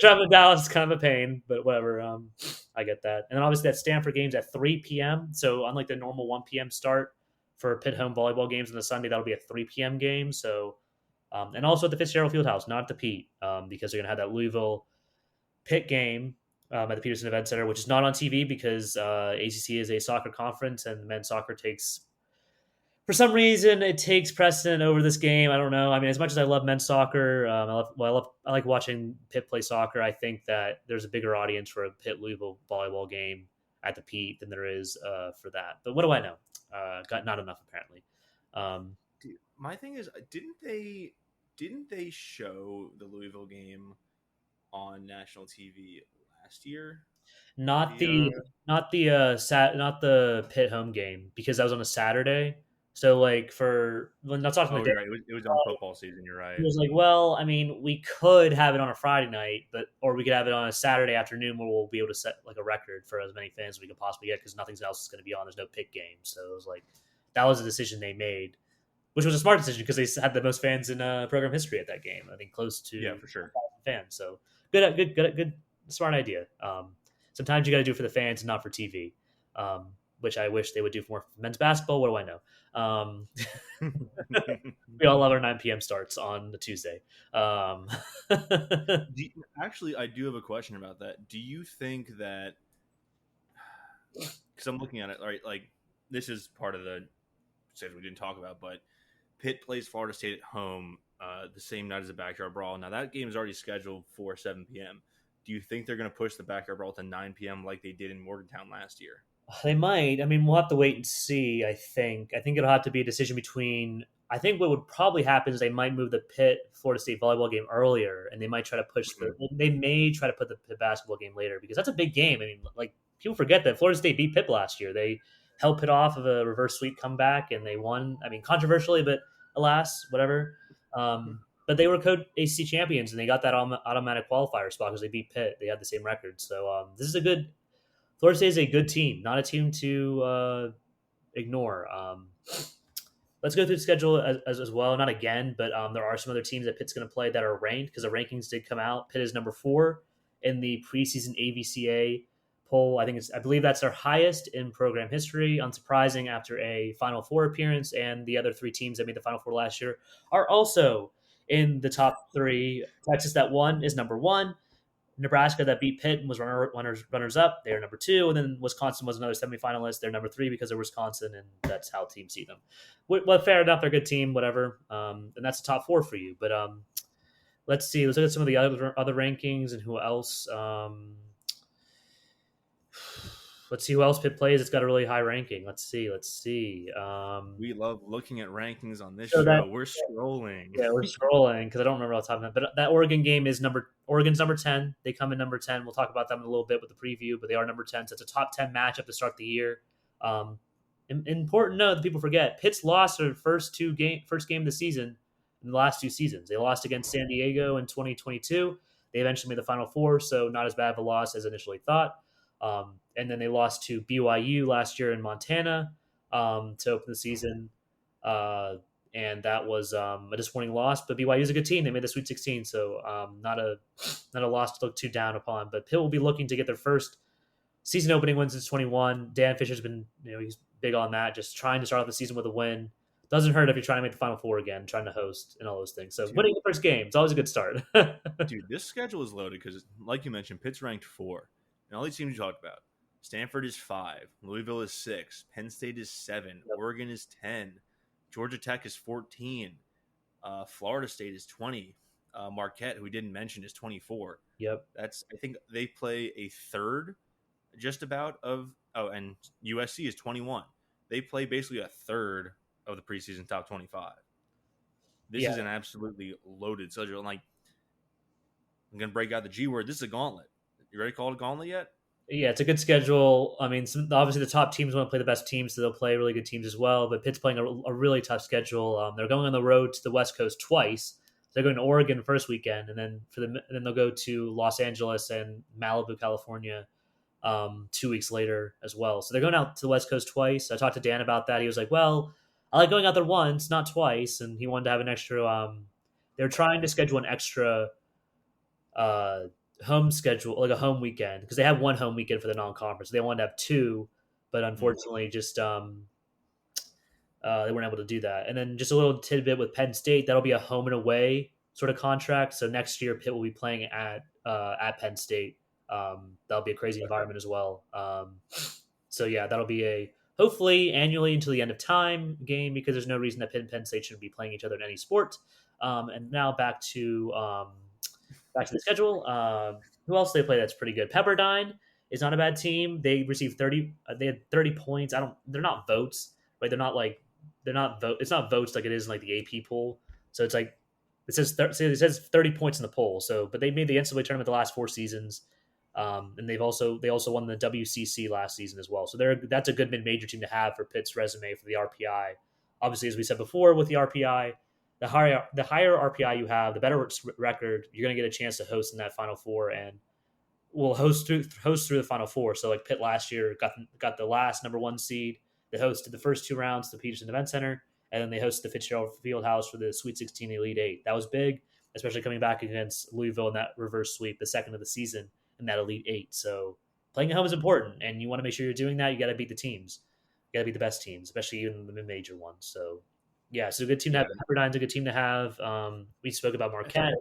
Traveling to Dallas is kind of a pain, but whatever. I get that. And then obviously that Stanford game's at 3 p.m. So unlike the normal 1 p.m. start for Pitt home volleyball games on the Sunday, that'll be a 3 p.m. game. So, and also at the Fitzgerald Fieldhouse, not at the Pete, because they're going to have that Louisville Pitt game at the Peterson Event Center, which is not on TV because ACC is a soccer conference and men's soccer takes for some reason it takes precedent over this game. I don't know. I mean, as much as I love men's soccer, I like watching Pitt play soccer. I think that there's a bigger audience for a Pitt Louisville volleyball game at the Pete than there is for that. But what do I know? Got not enough apparently. Dude, my thing is, didn't they show the Louisville game on national TV last year? Not the not the Pitt home game because that was on a Saturday. So like for when not talking Oh, the you're day, right. It was on football season. You're right. he was like, well, I mean, we could have it on a Friday night, but or we could have it on a Saturday afternoon where we'll be able to set like a record for as many fans as we can possibly get because nothing else is going to be on. There's no Pitt game, so it was like that was a decision they made, which was a smart decision because they had the most fans in program history at that game. I think close to Yeah, for sure. fans. So good, smart idea. Sometimes you got to do it for the fans and not for TV, which I wish they would do for more men's basketball. What do I know? We all love our 9 p.m. starts on the Tuesday. Actually, I do have a question about that. Do you think that? Because I'm looking at it, right? Like this is part of the stuff we didn't talk about, but Pitt plays Florida State at home the same night as the backyard brawl. Now that game is already scheduled for 7 p.m. Do you think they're going to push the backyard brawl to 9 p.m. like they did in Morgantown last year? They might. I mean, we'll have to wait and see. I think it'll have to be a decision between. I think what would probably happen is they might move the Pitt Florida State volleyball game earlier, and they might try to push They may try to put the Pitt basketball game later because that's a big game. I mean, like people forget that Florida State beat Pitt last year. They held Pitt off of a reverse sweep comeback, and they won. I mean, controversially, but alas, whatever. But they were ACC champions, and they got that automatic qualifier spot because they beat Pitt. They had the same record, so this is a good. Florida State is a good team, not a team to ignore. Let's go through the schedule as well. Not again, but there are some other teams that Pitt's going to play that are ranked because the rankings did come out. Pitt is number 4 in the preseason AVCA poll. I believe that's their highest in program history. Unsurprising after a Final Four appearance, and the other 3 teams that made the Final Four last year are also in the top 3. Texas that won is number 1. Nebraska that beat Pitt and was runners up. They are number 2, and then Wisconsin was another semifinalist. They're number 3 because they're Wisconsin, and that's how teams see them. Well, fair enough. They're a good team, whatever. And that's the top 4 for you. But let's see. Let's look at some of the other rankings and who else. Let's see who else Pitt plays. It's got a really high ranking. Let's see. We love looking at rankings on this So show. We're scrolling. Yeah, we're scrolling because I don't remember all the time. But that Oregon game is Oregon's number 10. They come in number 10. We'll talk about them in a little bit with the preview, but they are number 10. So it's a top 10 matchup to start the year. Important note that people forget: Pitt's lost their first game of the season in the last 2 seasons. They lost against San Diego in 2022. They eventually made the Final Four, so not as bad of a loss as initially thought. And then they lost to BYU last year in Montana to open the season. And that was a disappointing loss, but BYU is a good team. They made the Sweet 16, so not a loss to look too down upon. But Pitt will be looking to get their first season opening win since 21. Dan Fisher's been, he's big on that, just trying to start off the season with a win. Doesn't hurt if you're trying to make the Final Four again, trying to host and all those things. So winning the first game is always a good start. Dude, this schedule is loaded because, like you mentioned, Pitt's ranked 4. And all these teams you talked about, Stanford is 5, Louisville is 6, Penn State is 7, Oregon is 10, Georgia Tech is 14, Florida State is 20, Marquette, who we didn't mention, is 24. Yep. I think they play a third just about of – and USC is 21. They play basically a third of the preseason top 25. This is an absolutely loaded schedule. And I'm going to break out the G word. This is a gauntlet. You ready to call it a gauntlet yet? Yeah, it's a good schedule. I mean, obviously the top teams want to play the best teams, so they'll play really good teams as well. But Pitt's playing a really tough schedule. They're going on the road to the West Coast twice. They're going to Oregon first weekend, and then then they'll go to Los Angeles and Malibu, California, 2 weeks later as well. So they're going out to the West Coast twice. I talked to Dan about that. He was like, "Well, I like going out there once, not twice," and he wanted to have an extra. They're trying to schedule an extra home schedule, like a home weekend, because they have one home weekend for the non-conference. They wanted to have 2, but unfortunately just they weren't able to do that. And then just a little tidbit with Penn State, that'll be a home and away sort of contract. So next year Pitt will be playing at Penn State. That'll be a crazy environment as well. So yeah, that'll be a hopefully annually until the end of time game, because there's no reason that Pitt and Penn State shouldn't be playing each other in any sport. And now back to the schedule. Who else they play that's pretty good? Pepperdine is not a bad team. They received 30. They had 30 points. They're not votes, right? They're not vote. It's not votes like it is in like the AP poll. So it's like it says 30 points in the poll. So, but they made the NCAA tournament the last 4 seasons, and they also won the WCC last season as well. So that's a good mid-major team to have for Pitt's resume for the RPI. Obviously, as we said before, with the RPI. The higher RPI you have, the better record you're going to get a chance to host in that Final Four, and will host through the Final Four. So like Pitt last year got the last number 1 seed. They hosted the first 2 rounds to the Peterson Event Center, and then they hosted the Fitzgerald Fieldhouse for the Sweet 16 Elite 8. That was big, especially coming back against Louisville in that reverse sweep, the second of the season in that Elite 8. So playing at home is important, and you want to make sure you're doing that. You got to beat the teams. You got to beat the best teams, especially even the mid-major ones. So. Yeah, so a good team to have. Pepperdine's a good team to have. We spoke about Marquette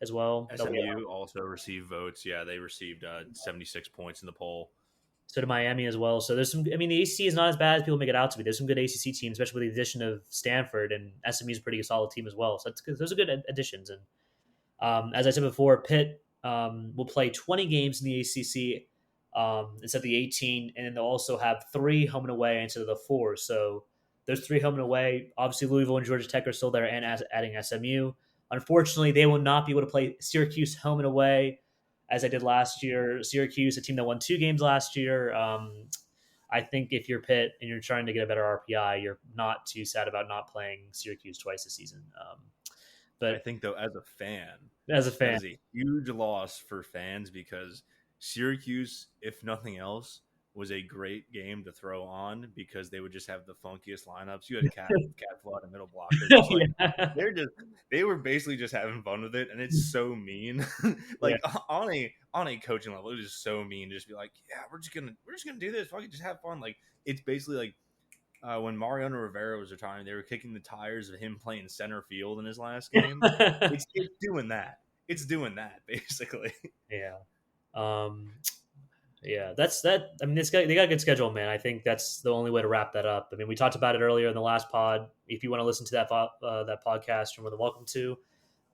as well. SMU also received votes. Yeah, they received 76 points in the poll. So did Miami as well. So there's some. I mean, the ACC is not as bad as people make it out to be. There's some good ACC teams, especially with the addition of Stanford, and SMU is a pretty solid team as well. So that's good. Those are good additions. And as I said before, Pitt will play 20 games in the ACC instead of the 18, and then they'll also have 3 home and away instead of the 4. So there's 3 home and away. Obviously, Louisville and Georgia Tech are still there, and adding SMU. Unfortunately, they will not be able to play Syracuse home and away as I did last year. Syracuse, a team that won 2 games last year. I think if you're Pitt and you're trying to get a better RPI, you're not too sad about not playing Syracuse twice this season. But I think, though, as a fan, that is a huge loss for fans, because Syracuse, if nothing else, was a great game to throw on, because they would just have the funkiest lineups. You had Cat Flood and middle blocker. They were basically just having fun with it, and it's so mean. On a coaching level, it was just so mean to just be like, yeah, we're just gonna do this. Fucking just have fun. Like, it's basically like when Mariano Rivera was retiring, they were kicking the tires of him playing center field in his last game. It's doing that. It's doing that basically. Yeah. Um, yeah, that's that. I mean, they got a good schedule, man. I think that's the only way to wrap that up. I mean, we talked about it earlier in the last pod. If you want to listen to that podcast, you're more than welcome to.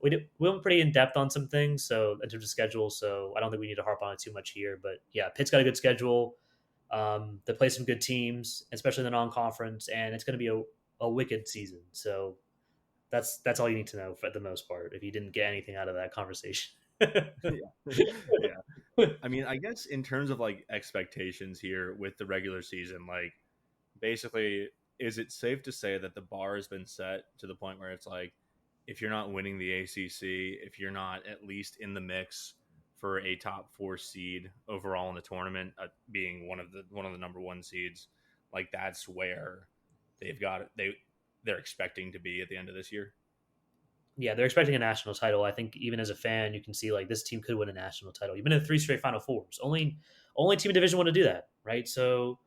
We went pretty in depth on some things, so in terms of schedule. So I don't think we need to harp on it too much here. But yeah, Pitt's got a good schedule. They play some good teams, especially in the non-conference, and it's going to be a wicked season. So that's all you need to know for the most part. If you didn't get anything out of that conversation. Yeah. Yeah. I mean, I guess in terms of like expectations here with the regular season, like basically, is it safe to say that the bar has been set to the point where it's like, if you're not winning the ACC, if you're not at least in the mix for a top 4 seed overall in the tournament, being one of the number 1 seeds, like that's where they're expecting to be at the end of this year. Yeah, they're expecting a national title. I think even as a fan, you can see like this team could win a national title. You've been in 3 straight Final Fours. Only team in Division One to do that, right? So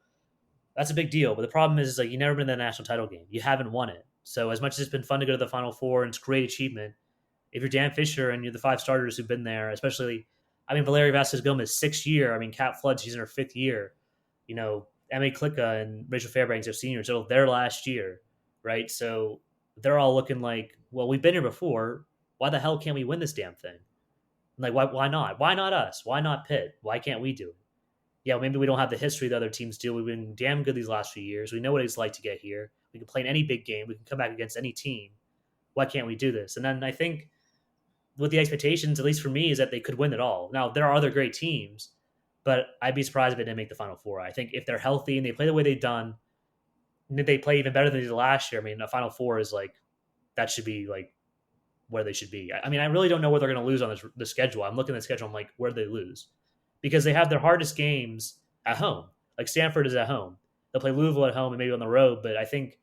that's a big deal. But the problem is like you never been in the national title game. You haven't won it. So as much as it's been fun to go to the Final Four and it's a great achievement, if you're Dan Fisher and you're the 5 starters who've been there, especially, I mean, Valeria Vasquez Gomez, 6th year. I mean, Kat Flood, she's in her 5th year. You know, Emma Klicka and Rachel Fairbanks are seniors. So their last year, right? So they're all looking like, well, we've been here before. Why the hell can't we win this damn thing? Like, why not? Why not us? Why not Pitt? Why can't we do it? Yeah, maybe we don't have the history that other teams do. We've been damn good these last few years. We know what it's like to get here. We can play in any big game. We can come back against any team. Why can't we do this? And then I think with the expectations, at least for me, is that they could win it all. Now, there are other great teams, but I'd be surprised if they didn't make the Final Four. I think if they're healthy and they play the way they've done, and they play even better than they did last year, I mean, a Final Four is like, that should be like where they should be. I mean, I really don't know where they're going to lose on the schedule. I'm looking at the schedule. I'm like, where do they lose? Because they have their hardest games at home. Like Stanford is at home. They'll play Louisville at home and maybe on the road. But I think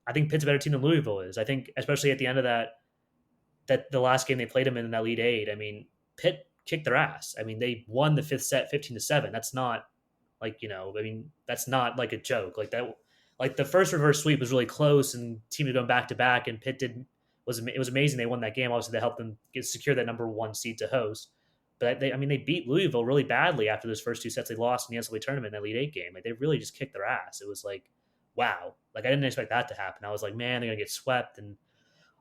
Pitt's a better team than Louisville is. I think especially at the end of that the last game they played them in that Elite Eight. I mean, Pitt kicked their ass. I mean, they won the 5th set 15-7. That's not like, I mean, that's not like a joke. Like that, like the first reverse sweep was really close and teams were going back to back and Pitt it was amazing. They won that game. Obviously they helped them secure that number 1 seed to host. But they beat Louisville really badly after those first 2 sets they lost in the NCAA tournament in that Elite Eight game. Like they really just kicked their ass. It was like, wow. Like I didn't expect that to happen. I was like, man, they're gonna get swept and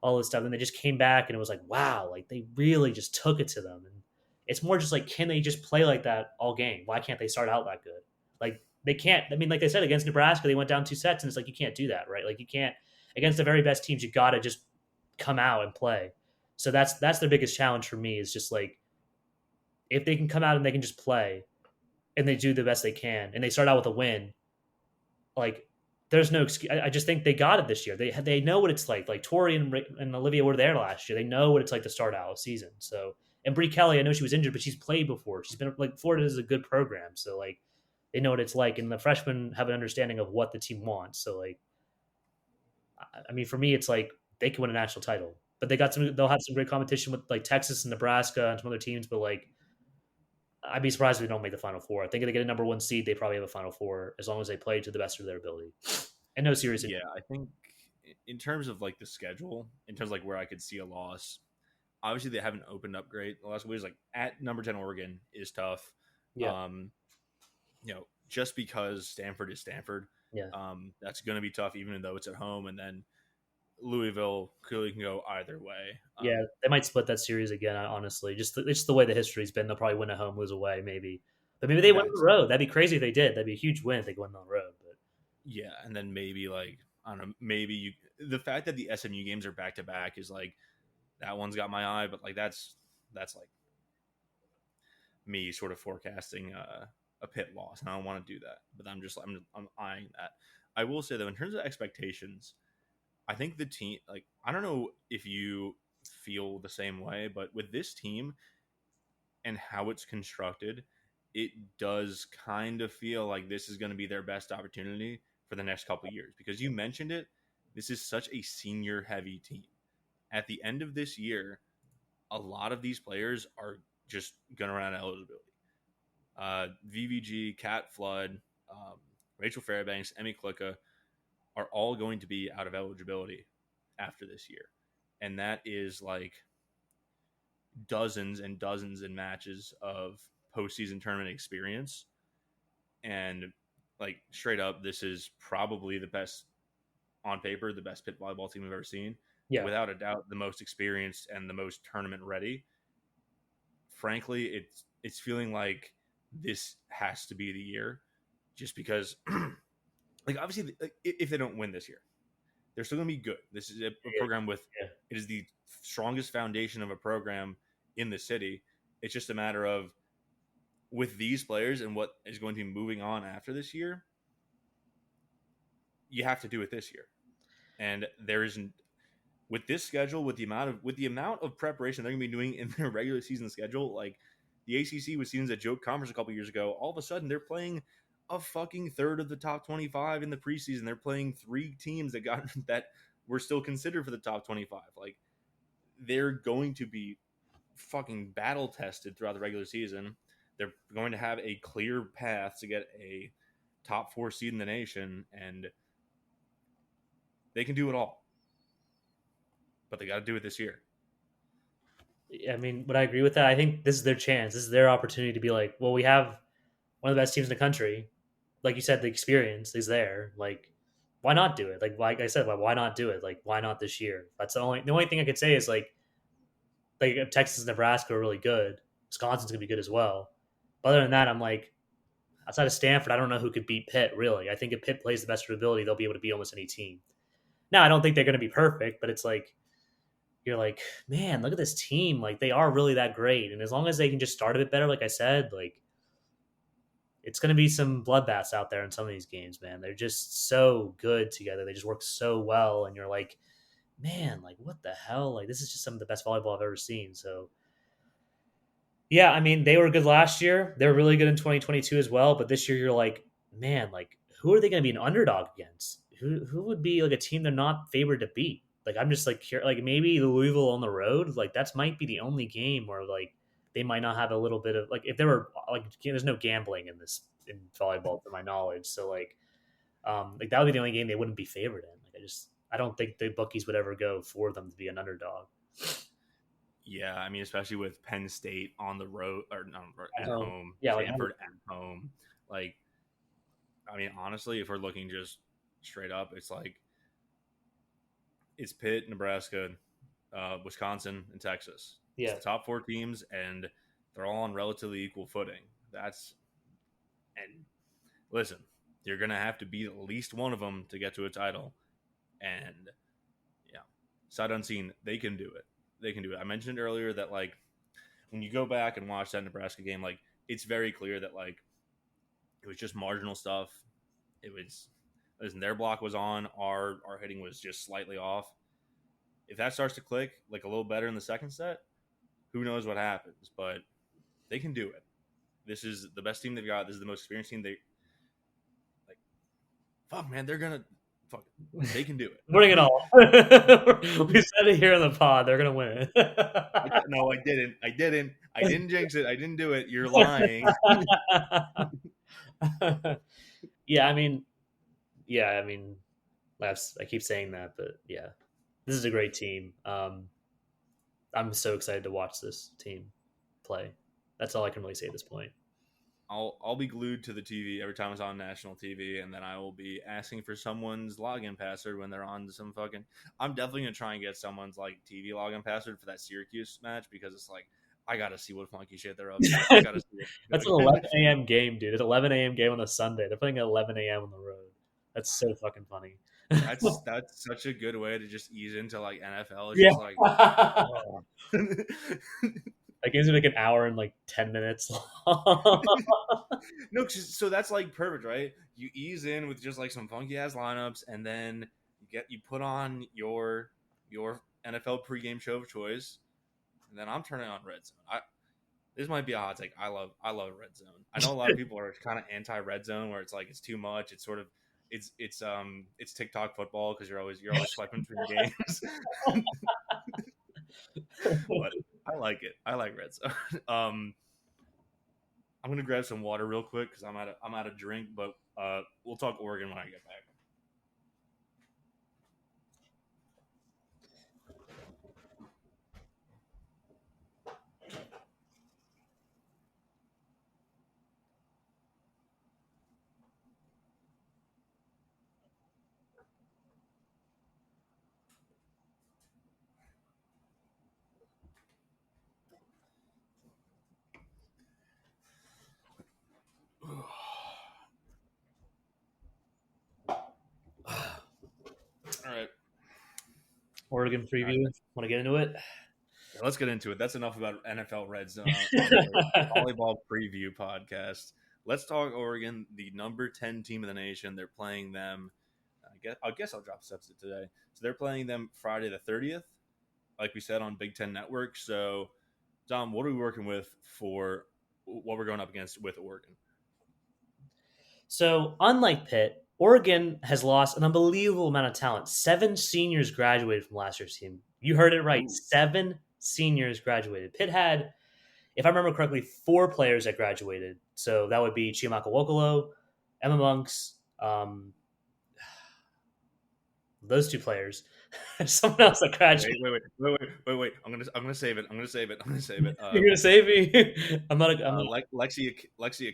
all this stuff. And they just came back and it was like, wow, like they really just took it to them. And it's more just like, can they just play like that all game? Why can't they start out that good? Like they can't. I mean, like they said against Nebraska, they went down 2 sets, and it's like you can't do that, right? Like you can't against the very best teams. You got to just come out and play. So that's the biggest challenge for me is just like if they can come out and they can just play and they do the best they can and they start out with a win, like there's no excuse. I just think they got it this year. They know what it's like. Like Tori and Olivia were there last year. They know what it's like to start out a season. So and Brie Kelly, I know she was injured, but she's played before. She's been like Florida is a good program, so like they know what it's like, and the freshmen have an understanding of what the team wants. So like, I mean, for me, it's like they can win a national title, but they'll have some great competition with like Texas and Nebraska and some other teams. But like, I'd be surprised if they don't make the Final Four. I think if they get a number 1 seed, they probably have a Final Four as long as they play to the best of their ability. And no serious. Yeah, I think in terms of like the schedule, in terms of like where I could see a loss, obviously they haven't opened up great the last couple years. Like at number 10 Oregon is tough. Yeah. Just because Stanford is Stanford. Yeah. That's going to be tough, even though it's at home. And then Louisville clearly can go either way. Yeah, they might split that series again. Honestly, just the way the history's been, they'll probably win at home, lose away, maybe. But maybe they win on the road. That'd be crazy if they did. That'd be a huge win if they win on the road. But yeah, and then maybe like I don't know, the fact that the SMU games are back to back is like that one's got my eye, but like that's like me sort of forecasting a Pitt loss, and I don't want to do that. But I'm eyeing that. I will say though, in terms of expectations, I think the team, like, I don't know if you feel the same way, but with this team and how it's constructed, it does kind of feel like this is going to be their best opportunity for the next couple of years. Because you mentioned it, this is such a senior heavy team. At the end of this year, a lot of these players are just going to run out of eligibility. VVG, Kat Flood, Rachel Fairbanks, Emmy Klicka, are all going to be out of eligibility after this year. And that is like dozens and dozens in matches of postseason tournament experience. And like straight up, this is probably the best on paper, the best Pitt volleyball team I've ever seen. Yeah. Without a doubt, the most experienced and the most tournament ready. Frankly, it's feeling like this has to be the year, just because, like obviously, if they don't win this year, they're still going to be good. This is a program with it is the strongest foundation of a program in the city. It's just a matter of with these players and what is going to be moving on after this year. You have to do it this year, and there isn't with this schedule with the amount of preparation they're going to be doing in their regular season schedule. Like the ACC was seen as a joke conference a couple years ago. All of a sudden, they're playing a fucking third of the top 25 in the preseason. They're playing 3 teams that were still considered for the top 25. Like they're going to be fucking battle tested throughout the regular season. They're going to have a clear path to get a top 4 seed in the nation, and they can do it all. But they got to do it this year. I mean, would I agree with that? I think this is their chance. This is their opportunity to be like, well, we have one of the best teams in the country. Like you said, the experience is there. Like, why not do it? Like I said, why not do it? Like, why not this year? That's the only thing I could say is like Texas and Nebraska are really good. Wisconsin's gonna be good as well. But other than that, I'm like, outside of Stanford, I don't know who could beat Pitt. Really, I think if Pitt plays the best of their ability, they'll be able to beat almost any team. Now, I don't think they're going to be perfect, but it's like you're like, man, look at this team. Like they are really that great, and as long as they can just start a bit better, like I said, like it's going to be some bloodbaths out there in some of these games, man. They're just so good together. They just work so well, and you're like, man, like what the hell? Like this is just some of the best volleyball I've ever seen. So yeah, I mean, they were good last year. They were really good in 2022 as well. But this year, you're like, man, like who are they going to be an underdog against? Who would be like a team they're not favored to beat? Like I'm just like maybe Louisville on the road. Like that's might be the only game where like they might not have a little bit of like if there were like there's no gambling in volleyball to my knowledge. So like that would be the only game they wouldn't be favored in. Like I don't think the bookies would ever go for them to be an underdog. Yeah, I mean, especially with Penn State on the road or not at home, yeah, Stanford at home. Like, I mean, honestly, if we're looking just straight up, it's like it's Pitt, Nebraska, Wisconsin, and Texas. Yeah, it's the top 4 teams, and they're all on relatively equal footing. And listen, you're gonna have to beat at least one of them to get to a title, and yeah, sight unseen, they can do it. They can do it. I mentioned earlier that like when you go back and watch that Nebraska game, like it's very clear that like it was just marginal stuff. It was listen, their block was on, our hitting was just slightly off. If that starts to click like a little better in the second set, who knows what happens? But they can do it. This is the best team they've got. This is the most experienced team. They like fuck man, they can do it. Winning it all. We said it here in the pod. They're gonna win it. No, I didn't. I didn't jinx it. I didn't do it. You're lying. Yeah, I mean, I keep saying that, but yeah, this is a great team. I'm so excited to watch this team play. That's all I can really say at this point. I'll be glued to the TV every time it's on national TV, and then I will be asking for someone's login password when they're on some fucking. I'm definitely gonna try and get someone's like TV login password for that Syracuse match because it's like I gotta see what funky shit they're up to. I gotta see That's an 11 a.m. game, dude. It's 11 a.m. game on a Sunday. They're playing at 11 a.m. on the road. That's so fucking funny. That's such a good way to just ease into like NFL. It's Yeah. just like oh. That game's like an hour and like 10 minutes No, so that's like perfect, right? You ease in with just like some funky ass lineups, and then you put on your NFL pregame show of choice, and then I'm turning on Red Zone. This might be a hot take. I love Red Zone. I know a lot of people are kind of anti Red Zone, where it's like it's too much. It's sort of it's TikTok football because you're always swiping through your games. But I like it. I like Red Zone. I'm gonna grab some water real quick because I'm out of drink. But we'll talk Oregon when I get back. Oregon preview. Want to get into it? Yeah, let's get into it. That's enough about NFL Red Zone on volleyball preview podcast. Let's talk Oregon, the number 10 team in the nation. They're playing them. I guess I'll drop steps today. So they're playing them Friday the 30th, like we said on Big Ten Network. So, Dom, what are we working with for what we're going up against with Oregon? So, unlike Pitt, Oregon has lost an unbelievable amount of talent. 7 seniors graduated from last year's team. You heard it right. Ooh. 7 seniors graduated. Pitt had, if I remember correctly, 4 players that graduated. So that would be Chiamaka Wokolo, Emma Monks, those 2 players. Someone else that graduated. Wait. I'm gonna save it. You're gonna save me? I'm not. Lexia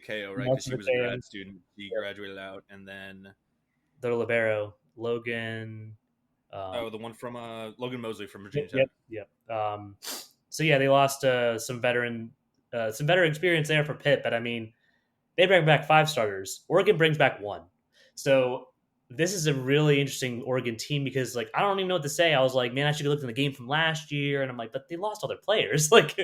Ko, right? Because she was a grad student. She graduated out, and then their libero, Logan. The one from Logan Mosley from Virginia Tech. Yep. So yeah, they lost some veteran experience there for Pitt, but I mean, they bring back 5 starters. Oregon brings back 1. So this is a really interesting Oregon team because, like, I don't even know what to say. I was like, man, I should look in the game from last year, and I'm like, but they lost all their players. Like,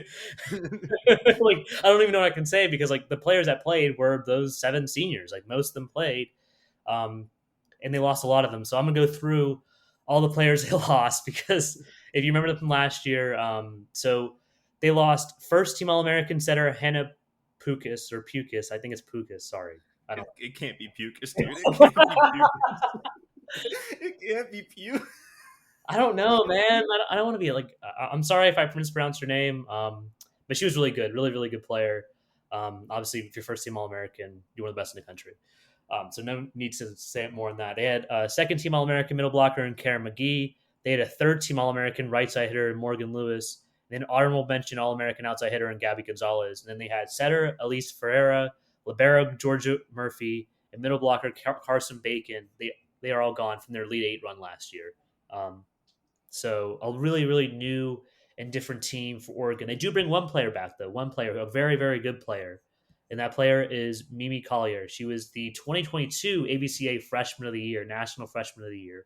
like I don't even know what I can say because, like, the players that played were those 7 seniors. Like, most of them played, and they lost a lot of them. So I'm gonna go through all the players they lost because if you remember them from last year, so they lost first team All-American setter Hannah Pukas. I think it's Pukas. Sorry. It can't be Pukas, dude. It can't be Pukas. It can't be Pukas. I don't know, man. I don't want to be like. I'm sorry if I mispronounced her name, but she was really good, really, really good player. Obviously, if you're first team All-American, you're one of the best in the country. So no need to say more on that. They had a second team All-American middle blocker in Karen McGee. They had a third team All-American right side hitter in Morgan Lewis. And then honorable mention All-American outside hitter in Gabby Gonzalez. And then they had setter Elise Ferreira, libero Georgia Murphy, and middle blocker Carson Bacon. They are all gone from their Elite 8 run last year. So a really, really new and different team for Oregon. They do bring 1 player back, though. 1 player, a very, very good player. And that player is Mimi Collier. She was the 2022 ABCA Freshman of the Year, National Freshman of the Year.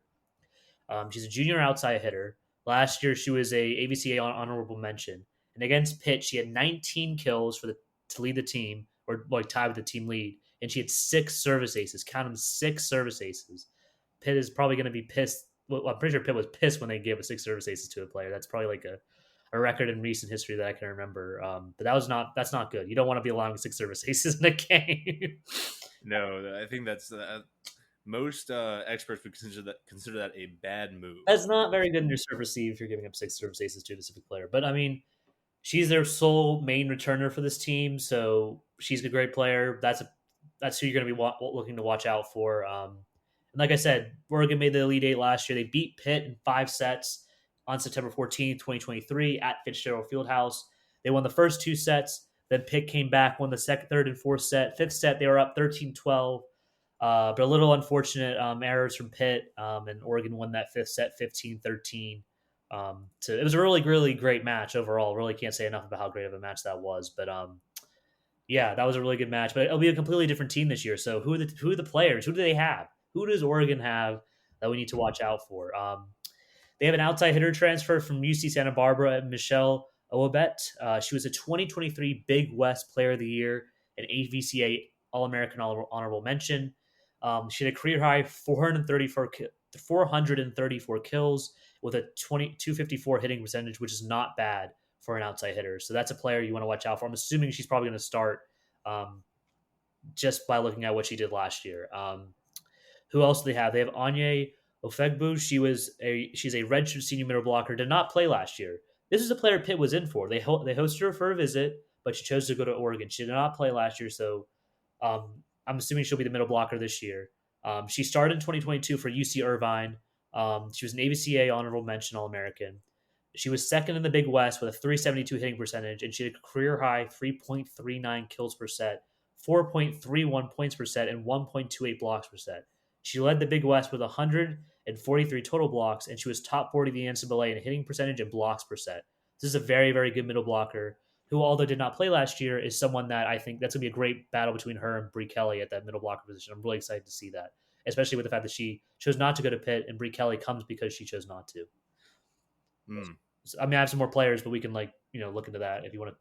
She's a junior outside hitter. Last year, she was a ABCA honorable mention. And against Pitt, she had 19 kills to lead the team, or like tied with the team lead. And she had 6 service aces. Count them, 6 service aces. Pitt is probably going to be pissed. Well, I'm pretty sure Pitt was pissed when they gave 6 service aces to a player. That's probably like a record in recent history that I can remember. But that's not good. You don't want to be allowing 6 service aces in a game. No, I think that's most experts would consider that a bad move. That's not very good in your serve receive if you're giving up 6 service aces to a specific player. But I mean, she's their sole main returner for this team, so she's a great player. That's who you're going to be looking to watch out for. And like I said, Oregon made the Elite 8 last year. They beat Pitt in 5 sets on September 14th, 2023 at Fitzgerald Fieldhouse. They won the first 2 sets. Then Pitt came back, won the second, third, and fourth set. 5th set, they were up 13-12. But a little unfortunate errors from Pitt, and Oregon won that 5th set 15-13. So it was a really, really great match overall. Really can't say enough about how great of a match that was. But yeah, that was a really good match. But it'll be a completely different team this year. So who are the players? Who do they have? Who does Oregon have that we need to watch out for? They have an outside hitter transfer from UC Santa Barbara, Michelle Owabet. She was a 2023 Big West Player of the Year, an AVCA All-American honorable mention. She had a career-high 434 kills with a 254 hitting percentage, which is not bad for an outside hitter. So that's a player you want to watch out for. I'm assuming she's probably going to start just by looking at what she did last year. Who else do they have? They have Anya Ofegbu. She's a redshirt senior middle blocker. Did not play last year. This is a player Pitt was in for. They hosted her for a visit, but she chose to go to Oregon. She did not play last year, so I'm assuming she'll be the middle blocker this year. She started in 2022 for UC Irvine. She was an ABCA honorable mention All-American. She was second in the Big West with a 372 hitting percentage, and she had a career-high 3.39 kills per set, 4.31 points per set, and 1.28 blocks per set. She led the Big West with 143 total blocks, and she was top 40 of the NCAA in hitting percentage and blocks per set. This is a very, very good middle blocker who, although did not play last year, is someone that I think that's going to be a great battle between her and Bree Kelly at that middle blocker position. I'm really excited to see that, especially with the fact that she chose not to go to Pitt, and Bree Kelly comes because she chose not to. Mm. I mean, I have some more players, but we can look into that if you want to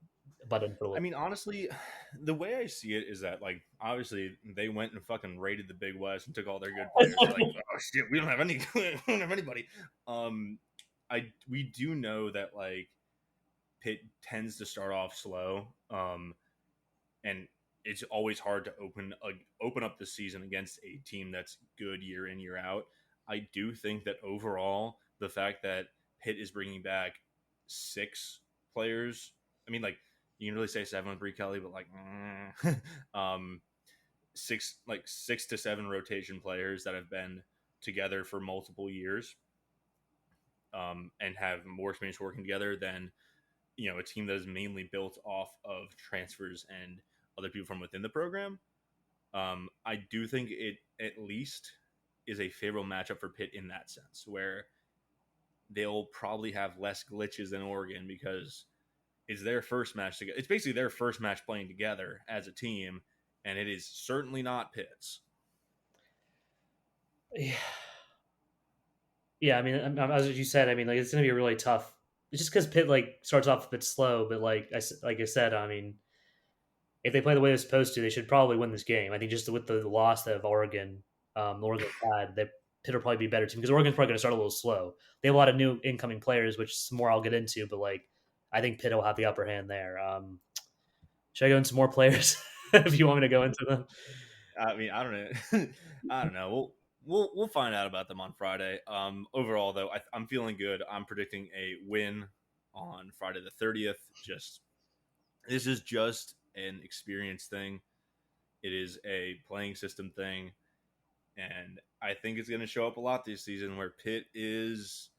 butt in for a I little. mean, honestly, the way I see it is that, like, obviously they went and fucking raided the Big West and took all their good players. Like, oh shit, we don't have any, we don't have anybody. We do know that like Pitt tends to start off slow, and it's always hard to open up the season against a team that's good year in year out. I do think that overall, the fact that Pitt is bringing back 6 players, I mean, like you can really say 7 with Bree Kelly, but like, um, 6 to 7 rotation players that have been together for multiple years, and have more experience working together than a team that is mainly built off of transfers and other people from within the program. I do think it at least is a favorable matchup for Pitt in that sense, where they'll probably have less glitches than Oregon because it's their first match together. It's basically their first match playing together as a team, and it is certainly not Pitt's. Yeah, I mean, as you said, I mean, like it's going to be really tough. It's just because Pitt starts off a bit slow, but like I said, I mean, if they play the way they're supposed to, they should probably win this game. I think just with the loss of Oregon had, that Pitt will probably be a better team because Oregon's probably going to start a little slow. They have a lot of new incoming players, which is more I'll get into, but I think Pitt will have the upper hand there. Should I go into some more players if you want me to go into them? I mean, I don't know. I don't know. We'll find out about them on Friday. Overall, though, I'm feeling good. I'm predicting a win on Friday the 30th. This is just an experience thing. It is a playing system thing, and I think it's going to show up a lot this season. Where Pitt is,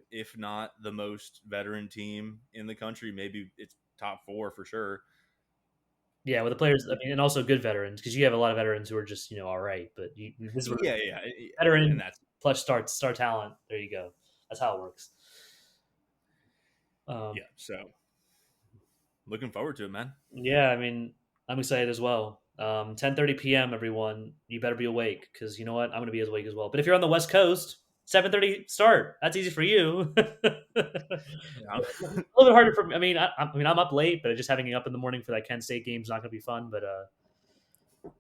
if not the most veteran team in the country, maybe it's top 4 for sure. Yeah, with the players, I mean, and also good veterans because you have a lot of veterans who are just all right, but this is Yeah, veteran and that's plus star talent. There you go. That's how it works. yeah. So looking forward to it, man. Yeah, I mean, I'm excited as well. 10:30 p.m. Everyone, you better be awake because you know what? I'm going to be awake as well. But if you're on the West Coast, 7:30 start. That's easy for you. Yeah. A little bit harder for me. I mean, I'm up late, but just having it up in the morning for that Kent State game is not going to be fun. But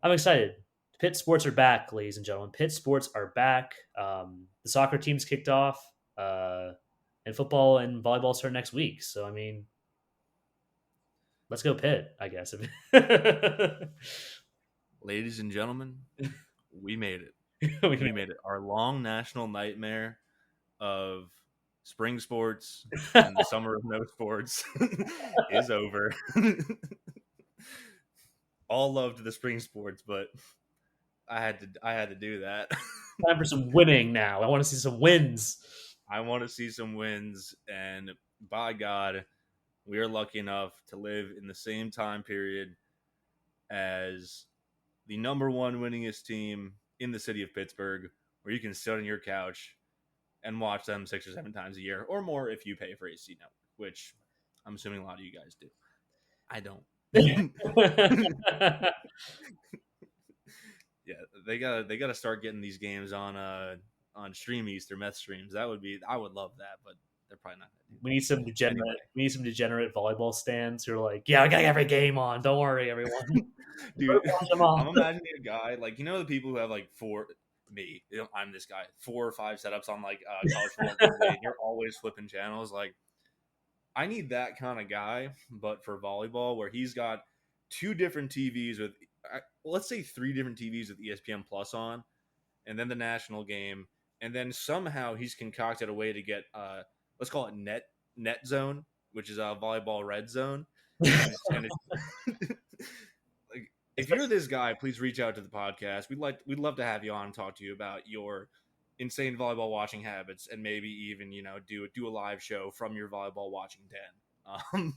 I'm excited. Pitt sports are back, ladies and gentlemen. Pitt sports are back. The soccer team's kicked off, and football and volleyball start next week. So I mean, let's go Pitt, I guess. Ladies and gentlemen, we made it. We made it. Our long national nightmare of spring sports and the summer of no sports is over. All loved the spring sports, but I had to do that. Time for some winning now. I want to see some wins. I want to see some wins, and by God, we are lucky enough to live in the same time period as the number 1 winningest team in the city of Pittsburgh, where you can sit on your couch and watch them 6 or 7 times a year or more if you pay for AC Network, which I'm assuming a lot of you guys do. I don't. Yeah, they gotta start getting these games on Stream East or Meth streams. I would love that, but they're probably not. We need some degenerate. Anyway. We need some degenerate volleyball stands who are like, "Yeah, I got every game on. Don't worry, everyone." Dude, I'm imagining a guy like the people who have like 4. Me, I'm this guy. 4 or 5 setups on like college football, and you're always flipping channels. Like, I need that kind of guy, but for volleyball, where he's got 2 different TVs with, let's say 3 different TVs with ESPN Plus on, and then the national game, and then somehow he's concocted a way to get let's call it net zone, which is a volleyball red zone. And like, if you're this guy, please reach out to the podcast. We'd love to have you on and talk to you about your insane volleyball watching habits, and maybe even do a live show from your volleyball watching den.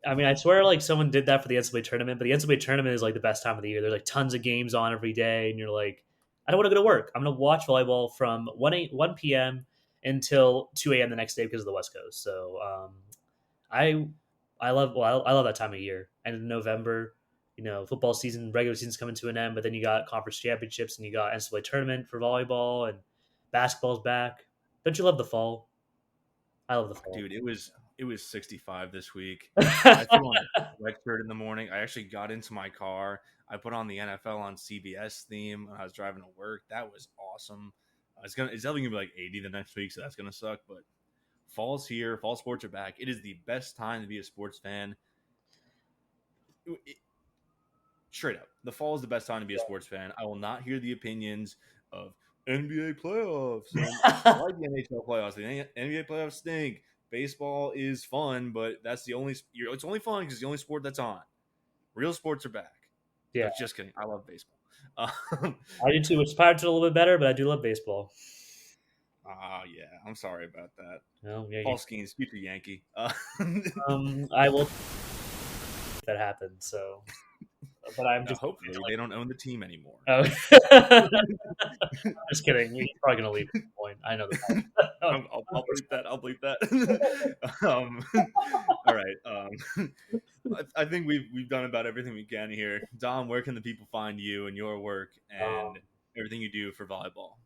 I mean, I swear, someone did that for the NCAA tournament, but the NCAA tournament is the best time of the year. There's tons of games on every day, and you're like, I don't want to go to work. I'm going to watch volleyball from 1 p.m. until 2 a.m. the next day because of the West Coast. So I love that time of year. And in November, football season, regular season's coming to an end, but then you got conference championships and you got NCAA tournament for volleyball and basketball's back. Don't you love the fall? I love the fall. Dude, it was 65 this week. I threw on a sweatshirt in the morning. I actually got into my car. I put on the NFL on CBS theme when I was driving to work. That was awesome. It's definitely gonna be like 80 the next week, so that's gonna suck. But fall's here. Fall sports are back. It is the best time to be a sports fan. Straight up, the fall is the best time to be a sports fan. I will not hear the opinions of NBA playoffs. And I like the NHL playoffs. The NBA playoffs stink. Baseball is fun, but that's the only. It's only fun because it's the only sport that's on. Real sports are back. Yeah, No, just kidding. I love baseball. I do too. Which Pirates are a little bit better, but I do love baseball. Yeah. I'm sorry about that. Well, yeah, Paul Skeens, future Yankee. I will. If that happens, so. But I'm just hopefully they don't own the team anymore. Oh. Just kidding. He's probably gonna leave at some point. I know that. I'll bleep that. I'll bleep that. All right. I think we've done about everything we can here. Dom, where can the people find you and your work and everything you do for volleyball?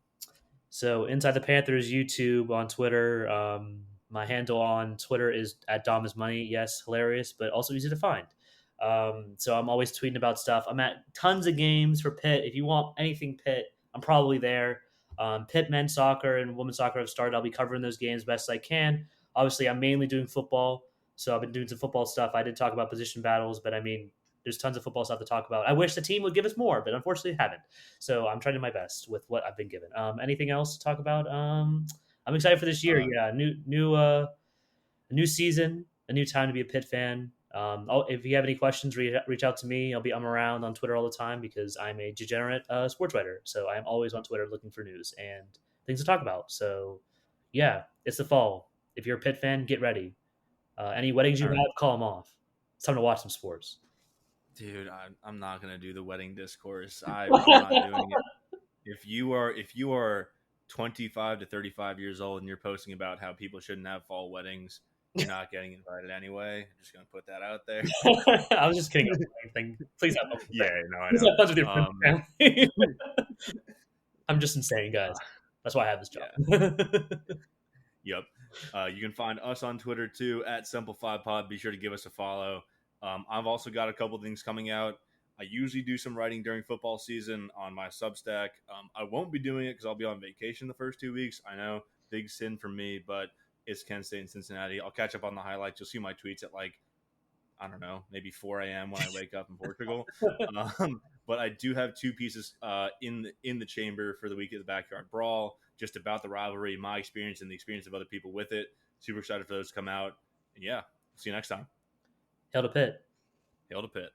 So Inside the Panthers YouTube on Twitter. My handle on Twitter is @DomIsMoney. Yes, hilarious, but also easy to find. So I'm always tweeting about stuff. I'm at tons of games for Pitt. If you want anything Pitt, I'm probably there. Pitt men's soccer and women's soccer have started. I'll be covering those games best I can. Obviously, I'm mainly doing football, so I've been doing some football stuff. I did talk about position battles, but I mean, there's tons of football stuff to talk about. I wish the team would give us more, but unfortunately, haven't. So I'm trying to do my best with what I've been given. Anything else to talk about? I'm excited for this year. Yeah, new season, a new time to be a Pitt fan. If you have any questions, reach out to me. I'm around on Twitter all the time because I'm a degenerate sports writer. So I'm always on Twitter looking for news and things to talk about. So yeah, it's the fall. If you're a Pitt fan, get ready. Any weddings you have, call them off. It's time to watch some sports. Dude, I'm not gonna do the wedding discourse. I'm not doing it. If you are 25 to 35 years old and you're posting about how people shouldn't have fall weddings, you're not getting invited anyway. I'm just gonna put that out there. I was just kidding. Please have fun. Yeah, no, I Please know. have fun with your family. I'm just insane, guys. That's why I have this job. Yeah. Yep. You can find us on Twitter too @Simple5Pod. Be sure to give us a follow. I've also got a couple things coming out. I usually do some writing during football season on my Substack. I won't be doing it because I'll be on vacation the first 2 weeks. I know, big sin for me, but it's Kent State and Cincinnati. I'll catch up on the highlights. You'll see my tweets at I don't know, maybe 4 a.m. when I wake up in Portugal. But I do have two pieces in the chamber for the week of the Backyard Brawl, just about the rivalry, my experience, and the experience of other people with it. Super excited for those to come out. And yeah, see you next time. Hail to Pitt. Hail to Pitt.